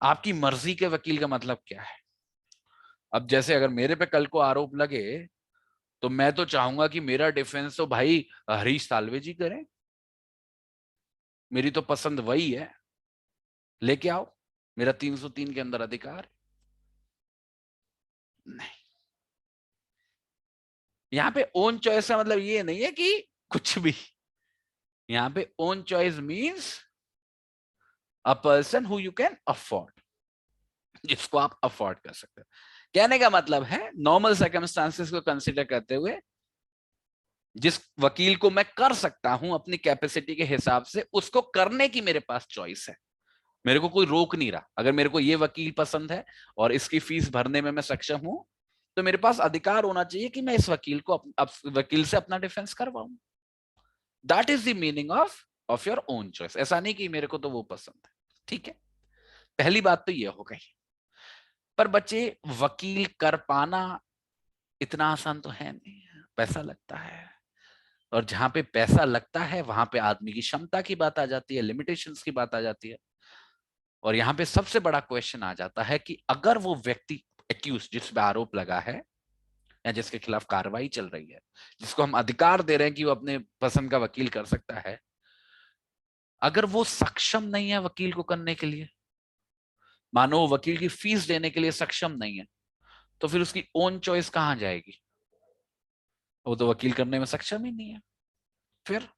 आपकी मर्जी के वकील का मतलब क्या है? अब जैसे अगर मेरे पे कल को आरोप लगे तो मैं तो चाहूंगा कि मेरा डिफेंस तो भाई हरीश साल्वे जी करें, मेरी तो पसंद वही है, लेके आओ, मेरा 303 के अंदर अधिकार। नहीं, यहां पे ओन चॉइस का मतलब ये नहीं है कि कुछ भी। यहां पे own choice means a person who you can afford, जिसको आप अफोर्ड कर सकते हो। कहने का मतलब है नॉर्मल सर्कमस्टांसेस को कंसीडर करते हुए जिस वकील को मैं कर सकता हूं अपनी कैपेसिटी के हिसाब से, उसको करने की मेरे पास चॉइस है। मेरे को कोई रोक नहीं रहा। अगर मेरे को ये वकील पसंद है और इसकी फीस भरने में मैं सक्षम हूं तो मेरे पास अधिकार होना चाहिए कि मैं इस वकील को वकील से अपना डिफेंस करवाऊं। That is the meaning of your own choice. ऐसा नहीं कि मेरे को तो वो पसंद है। ठीक है, पहली बात तो ये हो गई। पर बच्चे वकील कर पाना इतना आसान तो है नहीं, पैसा लगता है, और जहां पे पैसा लगता है वहां पे आदमी की क्षमता की बात आ जाती है, लिमिटेशंस की बात आ जाती है। और यहाँ पे सबसे बड़ा क्वेश्चन आ जाता है कि अगर वो व्यक्ति एक्यूज जिस पे आरोप लगा है या जिसके खिलाफ कार्रवाई चल रही है, जिसको हम अधिकार दे रहे हैं कि वो अपने पसंद का वकील कर सकता है, अगर वो सक्षम नहीं है वकील को करने के लिए, मानो वो वकील की फीस देने के लिए सक्षम नहीं है, तो फिर उसकी ओन चॉइस कहां जाएगी? वो तो वकील करने में सक्षम ही नहीं है। फिर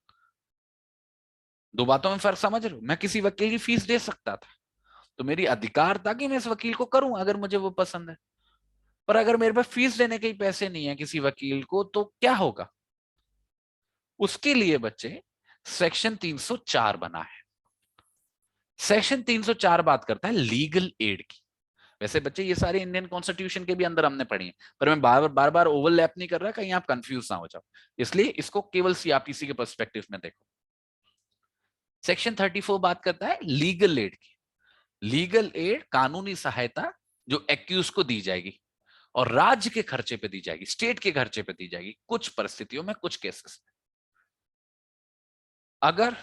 दो बातों में फर्क समझ रहे हो? मैं किसी वकील की फीस दे सकता था तो मेरी अधिकार था कि मैं इस वकील को करूं अगर मुझे वो पसंद है, पर अगर मेरे पास फीस देने के ही पैसे नहीं है किसी वकील को, तो क्या होगा? उसके लिए बच्चे सेक्शन 304 बना है। सेक्शन 304 बात करता है लीगल एड की। वैसे बच्चे ये सारे इंडियन कॉन्स्टिट्यूशन के भी अंदर हमने पढ़ी है, पर मैं बार बार ओवरलैप नहीं कर रहा, कहीं आप कंफ्यूज ना हो जाओ, इसलिए इसको केवल सीआरपीसी के पर्सपेक्टिव में देखो। सेक्शन 34 बात करता है लीगल एड की। लीगल एड कानूनी सहायता जो एक्यूज को दी जाएगी और राज्य के खर्चे पे दी जाएगी, स्टेट के खर्चे पे दी जाएगी कुछ परिस्थितियों में, कुछ केसेस में। अगर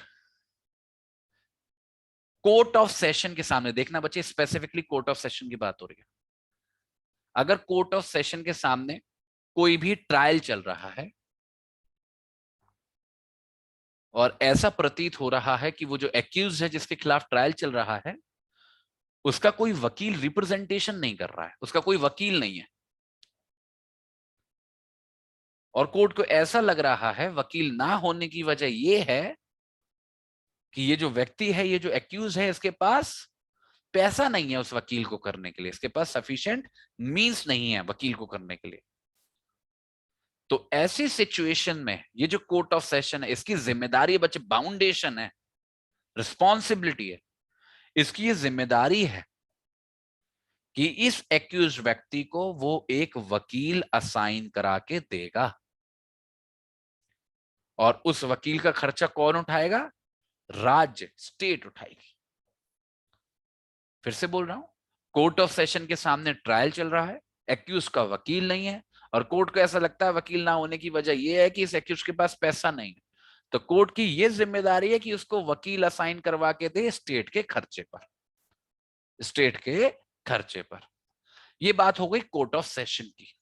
कोर्ट ऑफ सेशन के सामने, देखना बच्चे स्पेसिफिकली कोर्ट ऑफ सेशन की बात हो रही है, अगर कोर्ट ऑफ सेशन के सामने कोई भी ट्रायल चल रहा है और ऐसा प्रतीत हो रहा है कि वो जो एक्यूज है जिसके खिलाफ ट्रायल चल रहा है उसका कोई वकील रिप्रेजेंटेशन नहीं कर रहा है, उसका कोई वकील नहीं है, और कोर्ट को ऐसा लग रहा है वकील ना होने की वजह यह है कि ये जो व्यक्ति है, ये जो एक्यूज है, इसके पास पैसा नहीं है उस वकील को करने के लिए, इसके पास सफिशिएंट मींस नहीं है वकील को करने के लिए, तो ऐसी सिचुएशन में ये जो कोर्ट ऑफ सेशन है इसकी जिम्मेदारी बच्चे, बाउंडेशन है, रिस्पॉन्सिबिलिटी है, इसकी ये जिम्मेदारी है कि इस एक्यूज व्यक्ति को वो एक वकील असाइन करा के देगा, और उस वकील का खर्चा कौन उठाएगा? राज्य, स्टेट उठाएगी। फिर से बोल रहा हूं, कोर्ट ऑफ सेशन के सामने ट्रायल चल रहा है, एक्यूज का वकील नहीं है, और कोर्ट को ऐसा लगता है वकील ना होने की वजह यह है कि इस एक्यूज के पास पैसा नहीं है, तो कोर्ट की यह जिम्मेदारी है कि उसको वकील असाइन करवा के दे स्टेट के खर्चे पर, स्टेट के खर्चे पर। यह बात हो गई कोर्ट ऑफ सेशन की।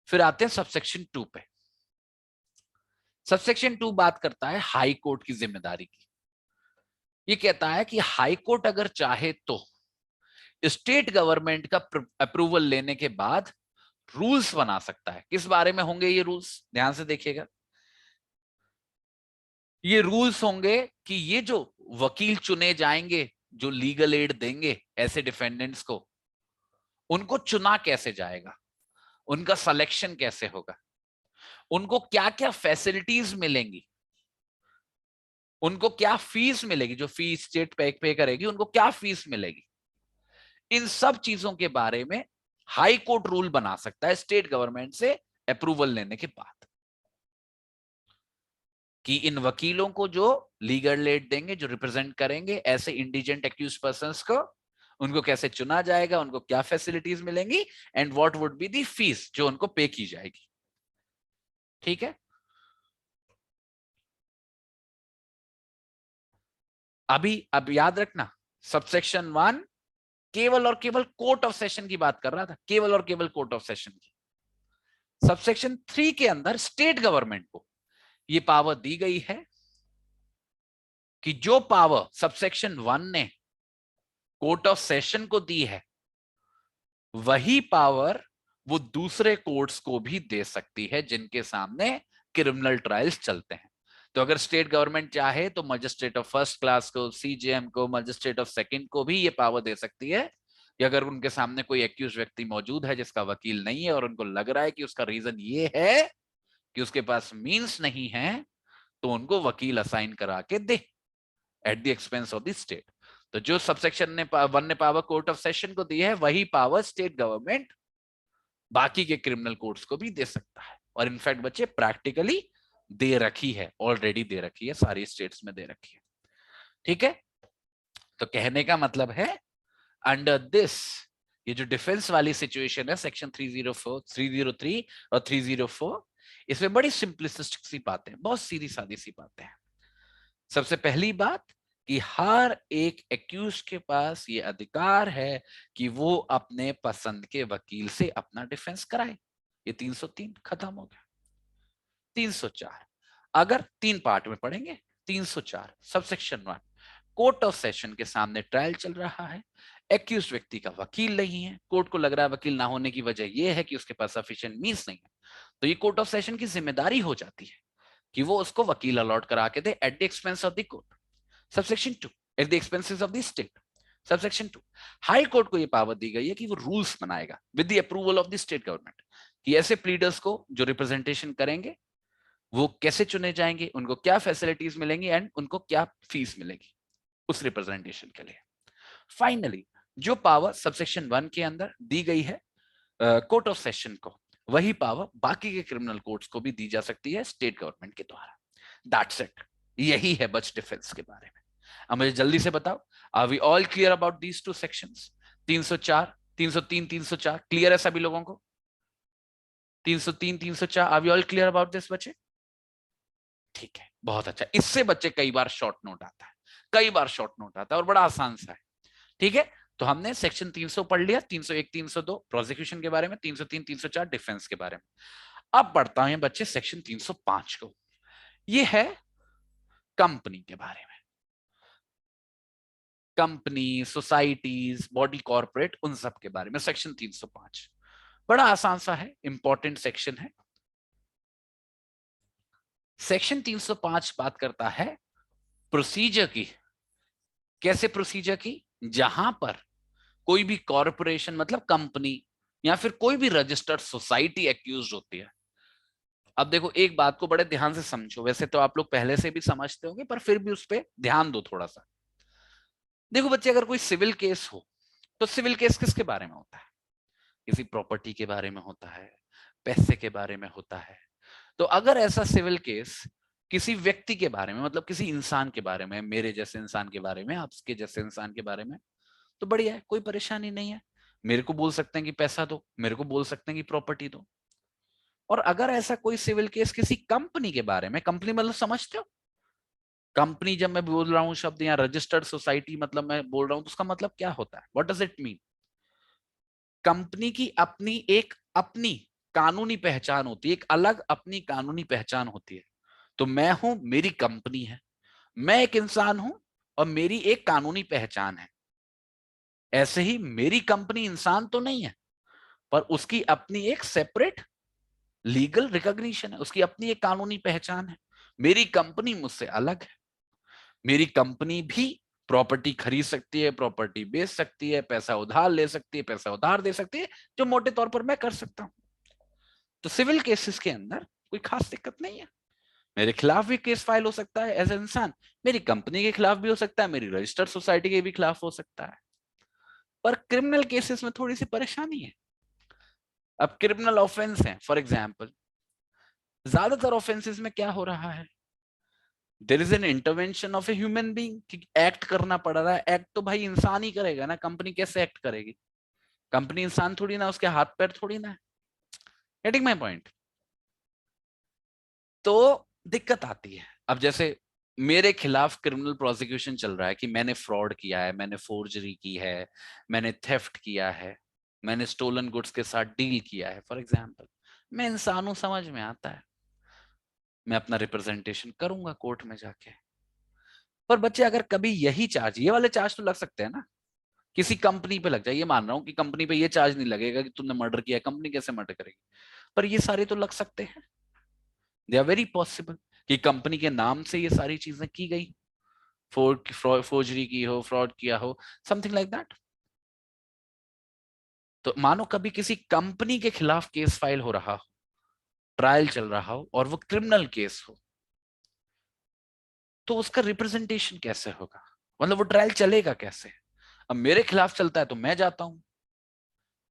फिर आते हैं सबसेक्शन 2 पे। सबसेक्शन 2 बात करता है हाई कोर्ट की जिम्मेदारी की। ये कहता है कि हाई कोर्ट अगर चाहे तो स्टेट गवर्नमेंट का अप्रूवल लेने के बाद रूल्स बना सकता है। किस बारे में होंगे ये रूल्स? ध्यान से देखिएगा। ये रूल्स होंगे कि ये जो वकील चुने जाएंगे जो लीगल एड देंगे ऐसे डिफेंडेंट्स को, उनको चुना कैसे जाएगा, उनका सिलेक्शन कैसे होगा, उनको क्या क्या फैसिलिटीज मिलेंगी, उनको क्या फीस मिलेगी, जो फीस स्टेट पे करेगी उनको क्या फीस मिलेगी, इन सब चीजों के बारे में हाई कोर्ट रूल बना सकता है स्टेट गवर्नमेंट से अप्रूवल लेने के बाद, कि इन वकीलों को जो लीगल एड देंगे, जो रिप्रेजेंट करेंगे ऐसे इंडिजेंट एक्यूज पर्संस को, उनको कैसे चुना जाएगा, उनको क्या फैसिलिटीज मिलेंगी, and what would be the fees जो उनको पे की जाएगी। ठीक है, अब याद रखना, सबसेक्शन 1 केवल और केवल कोर्ट ऑफ सेशन की बात कर रहा था, केवल और केवल कोर्ट ऑफ सेशन की। सबसेक्शन 3 के अंदर स्टेट गवर्नमेंट को यह पावर दी गई है कि जो पावर सबसेक्शन 1 ने कोर्ट ऑफ सेशन को दी है वही पावर वो दूसरे कोर्ट्स को भी दे सकती है जिनके सामने क्रिमिनल ट्रायल्स चलते हैं। तो अगर स्टेट गवर्नमेंट चाहे तो मजिस्ट्रेट ऑफ फर्स्ट क्लास को, सीजेएम को, मजिस्ट्रेट ऑफ सेकंड को भी ये पावर दे सकती है कि अगर उनके सामने कोई एक्यूज व्यक्ति मौजूद है जिसका वकील नहीं है और उनको लग रहा है कि उसका रीजन ये है कि उसके पास मींस नहीं है, तो उनको वकील असाइन करा के दे at the expense of the state. तो जो सबसेक्शन ने 1 ने पावर कोर्ट ऑफ सेशन को दी है वही पावर स्टेट गवर्नमेंट बाकी के क्रिमिनल कोर्ट्स को भी दे सकता है, और इनफैक्ट बच्चे प्रैक्टिकली दे रखी है, ऑलरेडी दे रखी है, सारी स्टेट्स में दे रखी है। ठीक है, तो कहने का मतलब है अंडर दिस, ये जो डिफेंस वाली सिचुएशन है सेक्शन 304, 303 और 304, इसमें बड़ी सिंपलिस्टिक सी बातें, बहुत सीधी सादी सी बातें हैं। सबसे पहली बात कि हर एक एक्यूज के पास ये अधिकार है कि वो अपने पसंद के वकील से अपना डिफेंस कराए। ये 303 खत्म हो गया। 304 अगर 3 पार्ट में पढ़ेंगे। 304 सबसेक्शन 1, कोर्ट ऑफ सेशन के सामने ट्रायल चल रहा है, एक्यूज व्यक्ति का वकील नहीं है, कोर्ट को लग रहा है वकील ना होने की वजह यह है कि उसके पास सफिशिएंट मींस नहीं है, तो ये कोर्ट ऑफ सेशन की जिम्मेदारी हो जाती है कि वो उसको वकील अलॉट करा के दे at the expense of the court. Subsection 2, at the expenses of the state. Subsection 2, high court को यह पावर दी गई है कि वो रूल्स बनाएगा with the approval of the state government, कि ऐसे प्लीडर्स को जो रिप्रेजेंटेशन करेंगे वो कैसे चुने जाएंगे, उनको क्या फैसिलिटीज मिलेंगी एंड उनको क्या फीस मिलेगी उस रिप्रेजेंटेशन के लिए। फाइनली जो पावर सबसेक्शन 1 के अंदर दी गई है कोर्ट ऑफ सेशन को, वही पावर बाकी के क्रिमिनल कोर्ट्स को भी दी जा सकती है स्टेट गवर्नमेंट के द्वारा। दैट्स इट, यही है बच डिफेंस के बारे में। अब मुझे जल्दी से बताओ, are we all clear about these two sections? 304, 303, 304 clear है सभी लोगों को? 303, 304 are we all clear about this बच्चे? ठीक है, बहुत अच्छा। इससे बच्चे कई बार शॉर्ट नोट आता है, कई बार शॉर्ट नोट आता है और बड़ा आसान सा है। ठीक है, तो हमने सेक्शन 300 पढ़ लिया, 301, 302 प्रोसिक्यूशन के बारे में, 303, 304 डिफेंस के बारे में। अब पढ़ता हूं बच्चे सेक्शन 305 को, ये है कंपनी के बारे में। कंपनी, सोसाइटीज, बॉडी कॉर्पोरेट, उन सब के बारे में सेक्शन 305। बड़ा आसान सा है, इंपॉर्टेंट सेक्शन है। सेक्शन 305 बात करता है प्रोसीजर की। कैसे प्रोसीजर की? जहां पर कोई भी कॉरपोरेशन मतलब कंपनी या फिर कोई भी रजिस्टर्ड सोसाइटी एक्यूज होती है। अब देखो एक बात को बड़े ध्यान से समझो, वैसे तो आप लोग पहले से भी समझते होंगे पर फिर भी उस पर ध्यान दो थोड़ा सा। देखो बच्चे, अगर कोई सिविल केस हो तो सिविल केस किसके बारे में होता है? किसी प्रॉपर्टी के बारे में होता है, पैसे के बारे में होता है। तो अगर ऐसा सिविल केस किसी व्यक्ति के बारे में मतलब किसी इंसान के बारे में, मेरे जैसे इंसान के बारे में, आपके जैसे इंसान के बारे में, तो बढ़िया है, कोई परेशानी नहीं है। मेरे को बोल सकते हैं कि पैसा दो, मेरे को बोल सकते हैं कि प्रॉपर्टी दो। और अगर ऐसा कोई सिविल केस किसी कंपनी के बारे में, कंपनी मतलब समझते हो? कंपनी जब मैं बोल रहा हूं शब्द, या रजिस्टर्ड सोसाइटी मतलब मैं बोल रहा हूं, तो उसका मतलब क्या होता है? What does it mean? Company की अपनी कानूनी पहचान होती है, एक अलग अपनी कानूनी पहचान होती है। तो मैं हूं, मेरी कंपनी है, मैं एक इंसान हूं और मेरी एक कानूनी पहचान है। ऐसे ही मेरी कंपनी इंसान तो नहीं है, पर उसकी अपनी एक सेपरेट लीगल रिकॉग्निशन है, उसकी अपनी एक कानूनी पहचान है। मेरी कंपनी मुझसे अलग है। मेरी कंपनी भी प्रॉपर्टी खरीद सकती है, प्रॉपर्टी बेच सकती है, पैसा उधार ले सकती है, पैसा उधार दे सकती है, जो मोटे तौर पर मैं कर सकता हूं। तो सिविल केसेस के अंदर कोई खास दिक्कत नहीं है। मेरे खिलाफ भी केस फाइल हो सकता है एज ए इंसान, मेरी कंपनी के खिलाफ भी हो सकता है, मेरी रजिस्टर्ड सोसाइटी के भी खिलाफ हो सकता है। पर क्रिमिनल केसेस में थोड़ी सी परेशानी है। अब क्रिमिनल ऑफेंस है, फॉर एग्जाम्पल ज्यादातर ऑफेंसेस में क्या हो रहा है? There is an intervention of a human being, कि एक्ट करना पड़ रहा है। एक्ट तो भाई इंसान ही करेगा ना, कंपनी कैसे एक्ट करेगी? कंपनी इंसान थोड़ी ना, उसके हाथ पैर थोड़ी ना है। Getting my point? तो दिक्कत आती है। अब जैसे मेरे खिलाफ क्रिमिनल प्रोसिक्यूशन चल रहा है कि मैंने फ्रॉड किया है, मैंने फोर्जरी की है, मैंने थेफ्ट किया है, मैंने स्टोलन गुड्स के साथ डील किया है, फॉर एग्जाम्पल। मैं इंसान हूं, समझ में आता है, मैं अपना रिप्रेजेंटेशन करूंगा कोर्ट में जाके। पर बच्चे अगर कभी यही चार्ज, ये वाले चार्ज तो लग सकते हैं ना, किसी कंपनी पे लग जाए, ये मान रहा हूं कि कंपनी पे ये चार्ज नहीं लगेगा कि तुमने मर्डर किया, कंपनी कैसे मर्डर करेगी? पर ये सारे तो लग सकते हैं। दे आर वेरी पॉसिबल कि कंपनी के नाम से ये सारी चीजें की गई, फोर्जरी की हो, फ्रॉड किया हो, समथिंग लाइक दैट। तो मानो कभी किसी कंपनी के खिलाफ केस फाइल हो रहा हो, ट्रायल चल रहा हो और वो क्रिमिनल केस हो, तो उसका रिप्रेजेंटेशन कैसे होगा? मतलब वो ट्रायल चलेगा कैसे? अब मेरे खिलाफ चलता है तो मैं जाता हूं,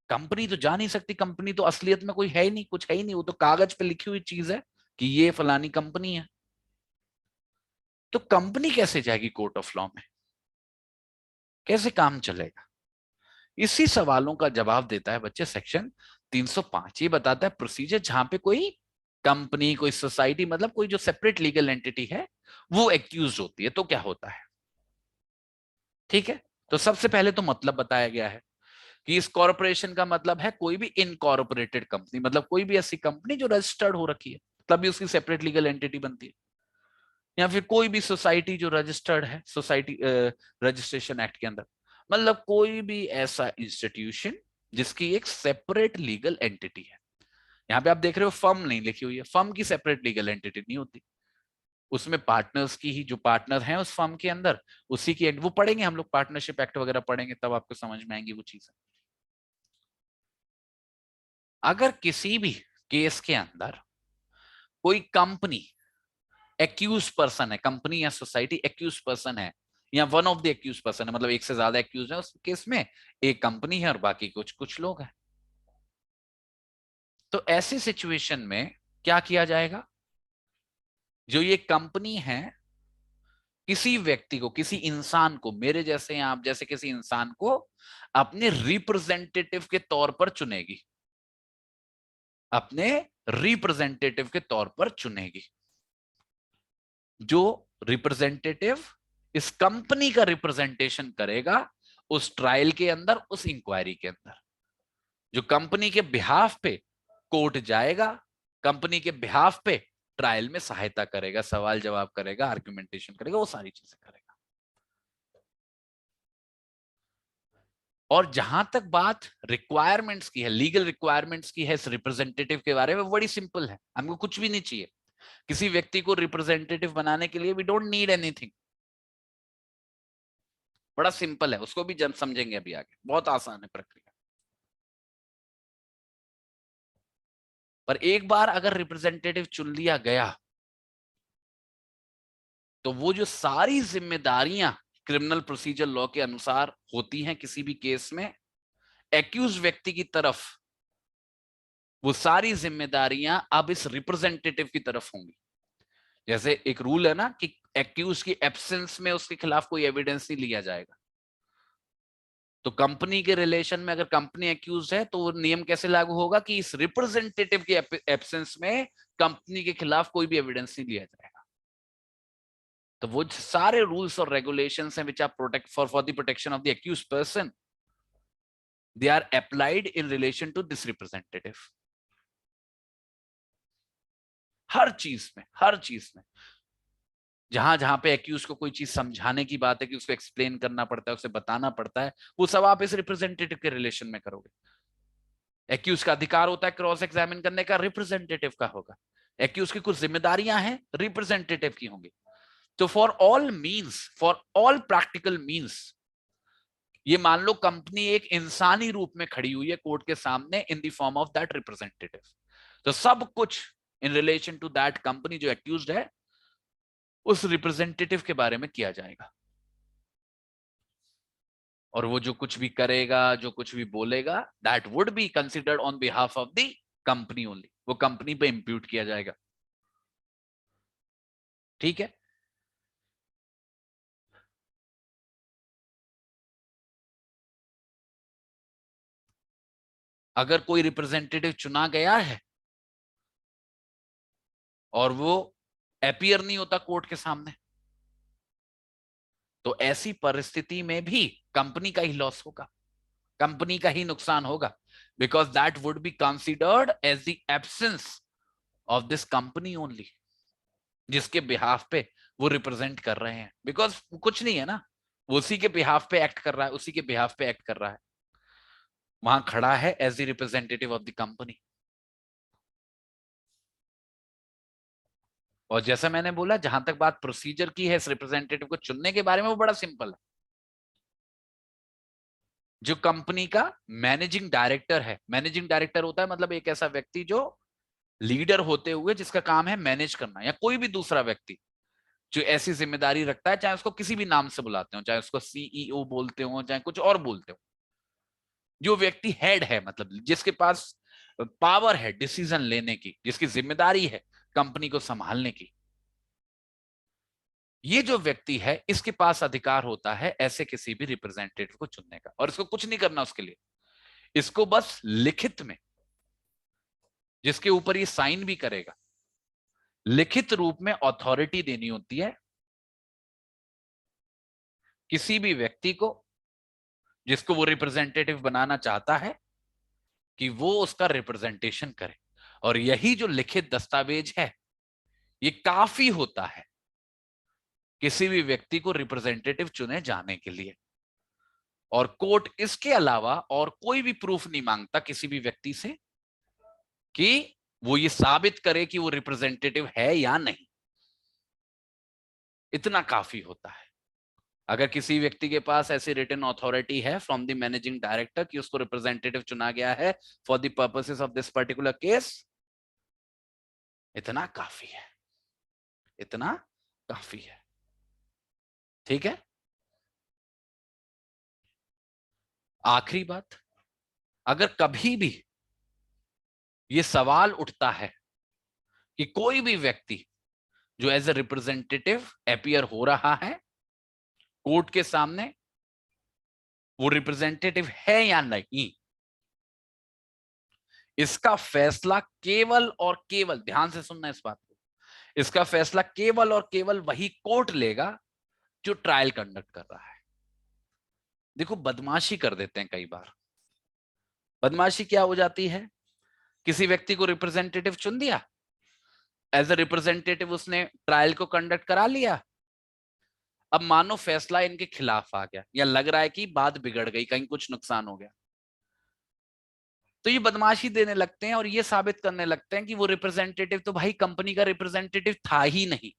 कंपनी तो जा नहीं सकती। कंपनी तो असलियत में कोई है ही नहीं, कुछ है ही नहीं, वो तो कागज पे लिखी हुई चीज है कि ये फलानी कंपनी है। तो कंपनी कैसे जाएगी कोर्ट ऑफ लॉ में? कैसे काम चलेगा? इसी सवालों का जवाब देता है बच्चे सेक्शन 305। ये बताता है प्रोसीजर जहां पे कोई कंपनी, कोई सोसाइटी मतलब कोई जो सेपरेट लीगल एंटिटी है वो एक्यूज होती है, तो क्या होता है। ठीक है, तो सबसे पहले तो मतलब बताया गया है कि इस कॉरपोरेशन का मतलब है कोई भी इनकॉर्पोरेटेड कंपनी, मतलब कोई भी ऐसी कंपनी जो रजिस्टर्ड हो रखी है, तभी उसकी सेपरेट लीगल एंटिटी बनती है। या फिर कोई भी सोसाइटी जो रजिस्टर्ड है सोसाइटी रजिस्ट्रेशन एक्ट के अंदर, मतलब कोई भी ऐसा इंस्टीट्यूशन जिसकी एक सेपरेट लीगल एंटिटी है। यहाँ पे आप देख रहे हो फर्म नहीं लिखी हुई है, फर्म की सेपरेट लीगल एंटिटी नहीं होती। उसमें पार्टनर्स की ही, जो पार्टनर हैं उस फर्म के अंदर, उसी की वो पढ़ेंगे हम लोग, पार्टनरशिप एक्ट वगैरह पढ़ेंगे, तब आपको समझ में आएंगी वो चीजें। अगर किसी भी केस के अंदर कोई कंपनी एक्यूज पर्सन है, कंपनी या सोसाइटी एक्यूज पर्सन है, या one of the accused person है, मतलब एक से ज्यादा एक्यूज है उस केस में, एक कंपनी है और बाकी कुछ कुछ लोग हैं, तो ऐसी सिचुएशन में क्या किया जाएगा? जो ये कंपनी है किसी व्यक्ति को, किसी इंसान को, मेरे जैसे या आप जैसे किसी इंसान को अपने रिप्रेजेंटेटिव के तौर पर चुनेगी, अपने रिप्रेजेंटेटिव के तौर पर चुनेगी। जो रिप्रेजेंटेटिव इस कंपनी का रिप्रेजेंटेशन करेगा उस ट्रायल के अंदर, उस इंक्वायरी के अंदर, जो कंपनी के बिहाफ पे कोर्ट जाएगा, कंपनी के बिहाफ पे ट्रायल में सहायता करेगा, सवाल जवाब करेगा, आर्गुमेंटेशन करेगा, वो सारी चीजें करेगा। और जहां तक बात रिक्वायरमेंट्स की है, लीगल रिक्वायरमेंट्स की है इस रिप्रेजेंटेटिव के बारे में, बड़ी सिंपल है, हमको कुछ भी नहीं चाहिए। किसी व्यक्ति को रिप्रेजेंटेटिव बनाने के लिए वी डोंट नीड एनीथिंग, बड़ा सिंपल है, उसको भी जब समझेंगे अभी आगे, बहुत आसान है प्रक्रिया। पर एक बार अगर रिप्रेजेंटेटिव चुन लिया गया तो वो जो सारी जिम्मेदारियां क्रिमिनल प्रोसीजर लॉ के अनुसार होती हैं किसी भी केस में, एक्यूज व्यक्ति की तरफ वो सारी जिम्मेदारियां अब इस रिप्रेजेंटेटिव की तरफ होंगी। जैसे एक रूल है ना कि एक्यूज की एब्सेंस में उसके खिलाफ कोई एविडेंस नहीं लिया जाएगा, तो कंपनी के रिलेशन में अगर कंपनी एक्यूज है तो वो नियम कैसे लागू होगा कि इस रिप्रेजेंटेटिव के एब्सेंस में कंपनी के खिलाफ कोई भी एविडेंस नहीं लिया जाएगा। तो वो सारे रूल्स और रेगुलेशंस हैं which are protect for the protection of the accused person, they are applied in relation to this representative. हर चीज में, हर चीज में जहां जहां पे एक्यूज को कोई चीज समझाने की बात है कि उसको एक्सप्लेन करना पड़ता है, उसे बताना पड़ता है, वो सब आप इस रिप्रेजेंटेटिव के रिलेशन में करोगे। एक्यूज का अधिकार होता है क्रॉस एग्जामिन करने का, रिप्रेजेंटेटिव का होगा। एक्यूज की कुछ जिम्मेदारियां हैं, रिप्रेजेंटेटिव की होंगी। तो for all means, for all practical means, ये मान लो कंपनी एक इंसानी रूप में खड़ी हुई है कोर्ट के सामने in the form of that representative, तो सब कुछ in relation to that company जो एक्यूज्ड है उस रिप्रेजेंटेटिव के बारे में किया जाएगा। और वो जो कुछ भी करेगा, जो कुछ भी बोलेगा, that would be considered on behalf of the company only, वो कंपनी पे इंप्यूट किया जाएगा। ठीक है। अगर कोई रिप्रेजेंटेटिव चुना गया है और वो अपीयर नहीं होता कोर्ट के सामने, तो ऐसी परिस्थिति में भी कंपनी का ही लॉस होगा, कंपनी का ही नुकसान होगा, because that would be considered as the absence of this company only, जिसके बिहाफ पे वो रिप्रेजेंट कर रहे हैं। बिकॉज कुछ नहीं है ना, वो उसी के बिहाफ पे एक्ट कर रहा है, उसी के बिहाफ पे एक्ट कर रहा है, वहां खड़ा है as the representative of the company. और जैसा मैंने बोला, जहां तक बात प्रोसीजर की है इस रिप्रेजेंटेटिव को चुनने के बारे में, वो बड़ा सिंपल है। जो कंपनी का मैनेजिंग डायरेक्टर है, मैनेजिंग डायरेक्टर होता है मतलब एक ऐसा व्यक्ति जो लीडर होते हुए जिसका काम है मैनेज करना, या कोई भी दूसरा व्यक्ति जो ऐसी जिम्मेदारी रखता है, चाहे उसको किसी भी नाम से बुलाते हो, चाहे उसको सीईओ बोलते हो, चाहे कुछ और बोलते हो, जो व्यक्ति हेड है, मतलब जिसके पास पावर है डिसीजन लेने की, जिसकी जिम्मेदारी है कंपनी को संभालने की, ये जो व्यक्ति है इसके पास अधिकार होता है ऐसे किसी भी रिप्रेजेंटेटिव को चुनने का। और इसको कुछ नहीं करना उसके लिए, इसको बस लिखित में, जिसके ऊपर ये साइन भी करेगा, लिखित रूप में अथॉरिटी देनी होती है किसी भी व्यक्ति को जिसको वो रिप्रेजेंटेटिव बनाना चाहता है कि वो उसका रिप्रेजेंटेशन करे। और यही जो लिखित दस्तावेज है ये काफी होता है किसी भी व्यक्ति को रिप्रेजेंटेटिव चुने जाने के लिए। और कोर्ट इसके अलावा और कोई भी प्रूफ नहीं मांगता किसी भी व्यक्ति से कि वो ये साबित करे कि वो रिप्रेजेंटेटिव है या नहीं। इतना काफी होता है। अगर किसी व्यक्ति के पास ऐसी रिटन अथॉरिटी है फ्रॉम द मैनेजिंग डायरेक्टर कि उसको रिप्रेजेंटेटिव चुना गया है for the purposes of this particular case, इतना काफी है, इतना काफी है। ठीक है। आखिरी बात, अगर कभी भी ये सवाल उठता है कि कोई भी व्यक्ति जो एज ए रिप्रेजेंटेटिव अपीयर हो रहा है कोर्ट के सामने, वो रिप्रेजेंटेटिव है या नहीं, इसका फैसला केवल और केवल, ध्यान से सुनना इस बात को, इसका फैसला केवल और केवल वही कोर्ट लेगा जो ट्रायल कंडक्ट कर रहा है। देखो बदमाशी कर देते हैं कई बार। बदमाशी क्या हो जाती है, किसी व्यक्ति को रिप्रेजेंटेटिव चुन दिया, एज ए रिप्रेजेंटेटिव उसने ट्रायल को कंडक्ट करा लिया, अब मानो फैसला इनके खिलाफ आ गया या लग रहा है कि बात बिगड़ गई, कहीं कुछ नुकसान हो गया, तो ये बदमाशी देने लगते हैं और ये साबित करने लगते हैं कि वो रिप्रेजेंटेटिव तो भाई कंपनी का रिप्रेजेंटेटिव था ही नहीं,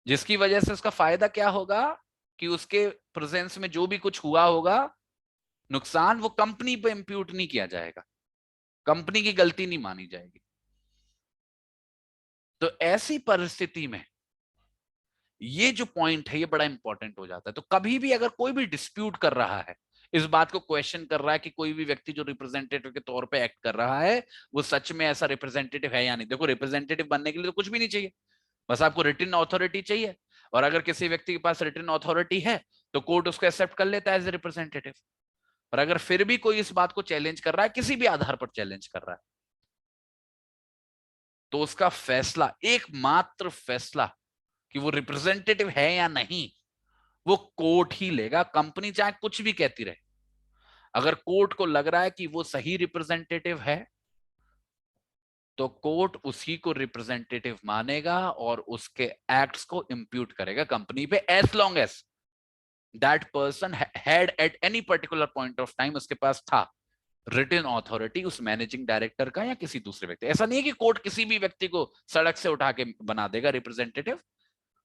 जिसकी वजह से उसका फायदा क्या होगा कि उसके प्रेजेंस में जो भी कुछ हुआ होगा नुकसान, वो कंपनी पे इंप्यूट नहीं किया जाएगा, कंपनी की गलती नहीं मानी जाएगी। तो ऐसी परिस्थिति में ये जो पॉइंट है ये बड़ा इंपॉर्टेंट हो जाता है। तो कभी भी अगर कोई भी डिस्प्यूट कर रहा है, इस बात को क्वेश्चन कर रहा है कि कोई भी व्यक्ति जो रिप्रेजेंटेटिव के तौर पे एक्ट कर रहा है वो सच में ऐसा रिप्रेजेंटेटिव है या नहीं। देखो रिप्रेजेंटेटिव बनने के लिए तो कुछ भी नहीं चाहिए, बस आपको रिटन अथॉरिटी चाहिए, और अगर किसी व्यक्ति के पास रिटन अथॉरिटी है तो कोर्ट उसको एक्सेप्ट कर लेता है एज ए रिप्रेजेंटेटिव। और अगर फिर भी कोई इस बात को चैलेंज कर रहा है, किसी भी आधार पर चैलेंज कर रहा है, तो उसका फैसला, एकमात्र फैसला कि वो रिप्रेजेंटेटिव है या नहीं, वो कोर्ट ही लेगा, कंपनी चाहे कुछ भी कहती रहे। अगर कोर्ट को लग रहा है कि वो सही रिप्रेजेंटेटिव है तो कोर्ट उसी को रिप्रेजेंटेटिव मानेगा और उसके एक्ट्स को इंप्यूट करेगा कंपनी पे, as long as that person had at any particular point of time, उसके पास था रिटन अथॉरिटी उस मैनेजिंग डायरेक्टर का या किसी दूसरे व्यक्ति। ऐसा नहीं है कि कोर्ट किसी भी व्यक्ति को सड़क से उठा के बना देगा रिप्रेजेंटेटिव,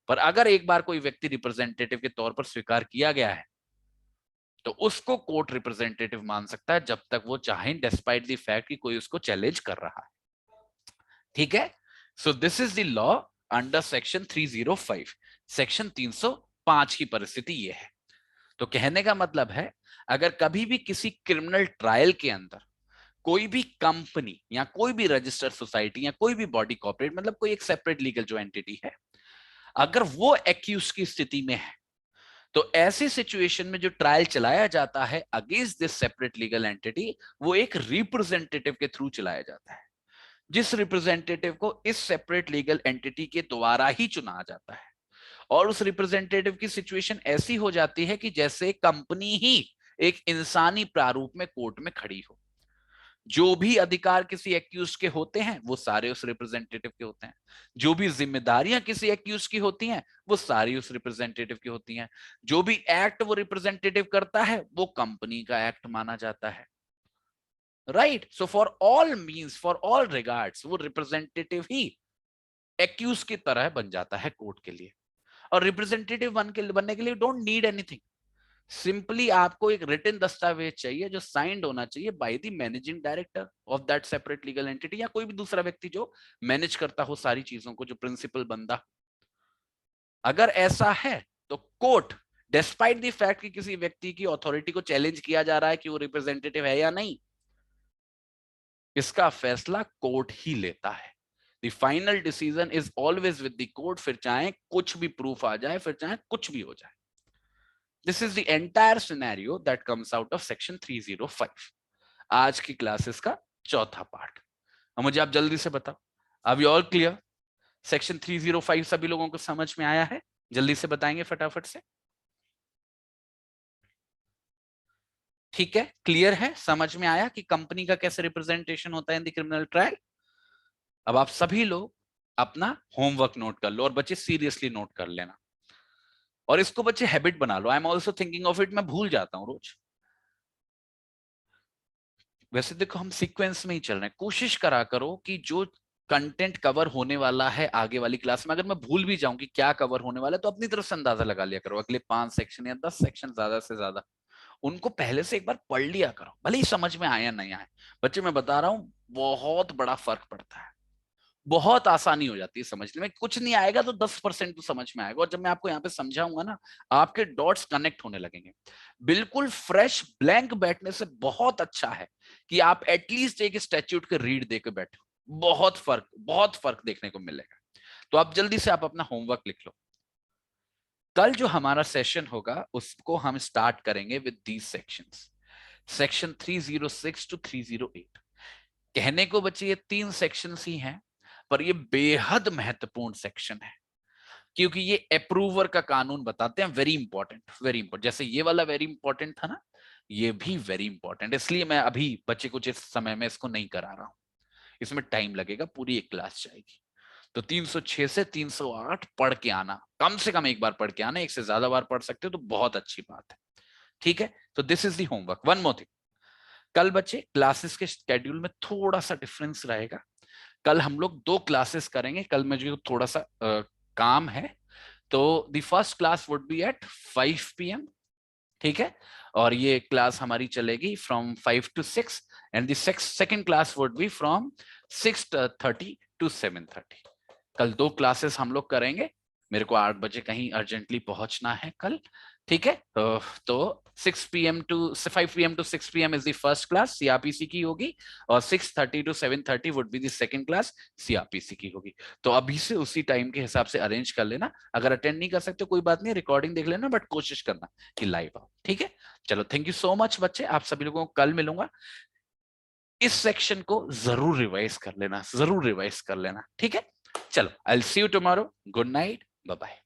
पर अगर एक बार कोई व्यक्ति रिप्रेजेंटेटिव के तौर पर स्वीकार किया गया है तो उसको कोर्ट रिप्रेजेंटेटिव मान सकता है जब तक वो चाहे, डिस्पाइट द फैक्ट कि कोई उसको चैलेंज कर रहा है। ठीक है। So this is the law under section 305। Section 305 की परिस्थिति ये है। तो कहने का मतलब है अगर कभी भी किसी क्रिमिनल ट्रायल के अंदर कोई भी कंपनी या कोई भी रजिस्टर्ड सोसाइटी या कोई भी बॉडी कॉर्पोरेट, मतलब कोई एक सेपरेट लीगल जो एंटिटी है, अगर वो एक्यूज की स्थिति में है तो ऐसी सिचुएशन में जो ट्रायल चलाया जाता है against this separate legal entity, वो एक रिप्रेजेंटेटिव के थ्रू चलाया जाता है, जिस रिप्रेजेंटेटिव को इस सेपरेट लीगल एंटिटी के द्वारा ही चुना जाता है। और उस रिप्रेजेंटेटिव की सिचुएशन ऐसी हो जाती है कि जैसे कंपनी ही एक इंसानी प्रारूप में कोर्ट में खड़ी हो, जो भी अधिकार किसी एक्यूज के होते हैं वो सारे उस रिप्रेजेंटेटिव के होते हैं, जो भी जिम्मेदारियां किसी एक्यूज की होती हैं वो सारी उस रिप्रेजेंटेटिव की होती हैं, जो भी एक्ट वो रिप्रेजेंटेटिव करता है वो कंपनी का एक्ट माना जाता है। Right. So for all means, for all regards, वो रिप्रेजेंटेटिव ही एक्यूज की तरह बन जाता है कोर्ट के लिए। और रिप्रेजेंटेटिव बनने के लिए डोंट नीड एनीथिंग, सिंपली आपको एक रिटन दस्तावेज चाहिए जो साइंड होना चाहिए by the managing director of that separate legal entity, या कोई भी दूसरा व्यक्ति जो मैनेज करता हो सारी चीजों को, जो प्रिंसिपल बंदा। अगर ऐसा है तो कोर्ट, डिस्पाइट द फैक्ट कि किसी व्यक्ति की अथॉरिटी को चैलेंज किया जा रहा है कि वो रिप्रेजेंटेटिव है या नहीं, इसका फैसला कोर्ट ही लेता है। The final decision is always with the court, फिर चाहे कुछ भी प्रूफ आ जाए, फिर चाहे कुछ भी हो जाए। This is the entire scenario that comes out of section 305। आज की क्लासेस का चौथा पार्ट। अब मुझे आप जल्दी से बताओ, अब ऑल क्लियर? सेक्शन 305 सभी लोगों को समझ में आया है? जल्दी से बताएंगे फटाफट से। ठीक है, क्लियर है, समझ में आया कि कंपनी का कैसे रिप्रेजेंटेशन होता है इन द क्रिमिनल ट्रायल। अब आप सभी लोग अपना होमवर्क नोट कर लो और बच्चे सीरियसली नोट कर लेना, और इसको बच्चे हैबिट बना लो। I am also thinking of it, मैं भूल जाता हूं रोज। वैसे देखो हम सीक्वेंस में ही चल रहे हैं, कोशिश करा करो कि जो कंटेंट कवर होने वाला है आगे वाली क्लास में। अगर मैं भूल भी जाऊं कि क्या कवर होने वाला है, तो अपनी तरफ से अंदाजा लगा लिया करो। अगले 5 सेक्शन या 10 सेक्शन ज्यादा से ज्यादा उनको पहले से एक बार पढ़ लिया करो, भले ही समझ में आया नहीं आए। बच्चे मैं बता रहा हूं बहुत बड़ा फर्क पड़ता है, बहुत आसानी हो जाती है समझने में। कुछ नहीं आएगा तो 10% तो समझ में आएगा, और जब मैं आपको यहाँ पे समझाऊंगा ना, आपके डॉट्स कनेक्ट होने लगेंगे। बिल्कुल फ्रेश ब्लैंक बैठने से बहुत अच्छा है कि आप एटलीस्ट एक स्टैट्यूट के रीड दे के बैठो। बहुत फर्क देखने को मिलेगा। तो आप जल्दी से आप अपना होमवर्क लिख लो। कल जो हमारा सेशन होगा उसको हम स्टार्ट करेंगे with these sections, section 306 to 308। कहने को बच्चे ये 3 सेक्शंस ही हैं, पर ये बेहद महत्वपूर्ण सेक्शन है, क्योंकि ये अप्रूवर का कानून बताते हैं। Very important, very important. जैसे ये वाला वेरी इंपॉर्टेंट था ना, ये भी वेरी इंपॉर्टेंट। इसलिए मैं अभी बच्चे कुछ इस समय में इसको नहीं करा रहा हूं, इसमें टाइम लगेगा, पूरी एक क्लास जाएगी। तो 306 से 308 पढ़ के आना, कम से कम एक बार पढ़ के आना। एक से ज्यादा बार पढ़ सकते हो तो बहुत अच्छी बात है, ठीक है। तो this is the homework. One more thing, कल बच्चे क्लासेस के शेड्यूल में थोड़ा सा डिफरेंस रहेगा। कल हम लोग 2 क्लासेस करेंगे। कल मुझे थोड़ा सा काम है, तो the first class would be at 5 PM, ठीक है। और ये क्लास हमारी चलेगी from 5 to 6, and the second class would be from 6:30 to 7:30। कल 2 क्लासेस हम लोग करेंगे। मेरे को 8 बजे कहीं अर्जेंटली पहुंचना है कल, ठीक है। तो 6 PM to 5 PM to 6 PM is the first class, CRPC की होगी, और 6:30 to 7:30 would be the second class, CRPC की होगी। तो अभी से उसी टाइम के हिसाब से अरेंज कर लेना। अगर अटेंड नहीं कर सकते कोई बात नहीं, रिकॉर्डिंग देख लेना, बट कोशिश करना कि लाइव आओ, ठीक है। चलो, थैंक यू सो मच बच्चे, आप सभी लोगों को कल मिलूंगा। इस सेक्शन को जरूर रिवाइज कर लेना, जरूर रिवाइज कर लेना, ठीक है। चलो, I will see you tomorrow. Good night, bye bye.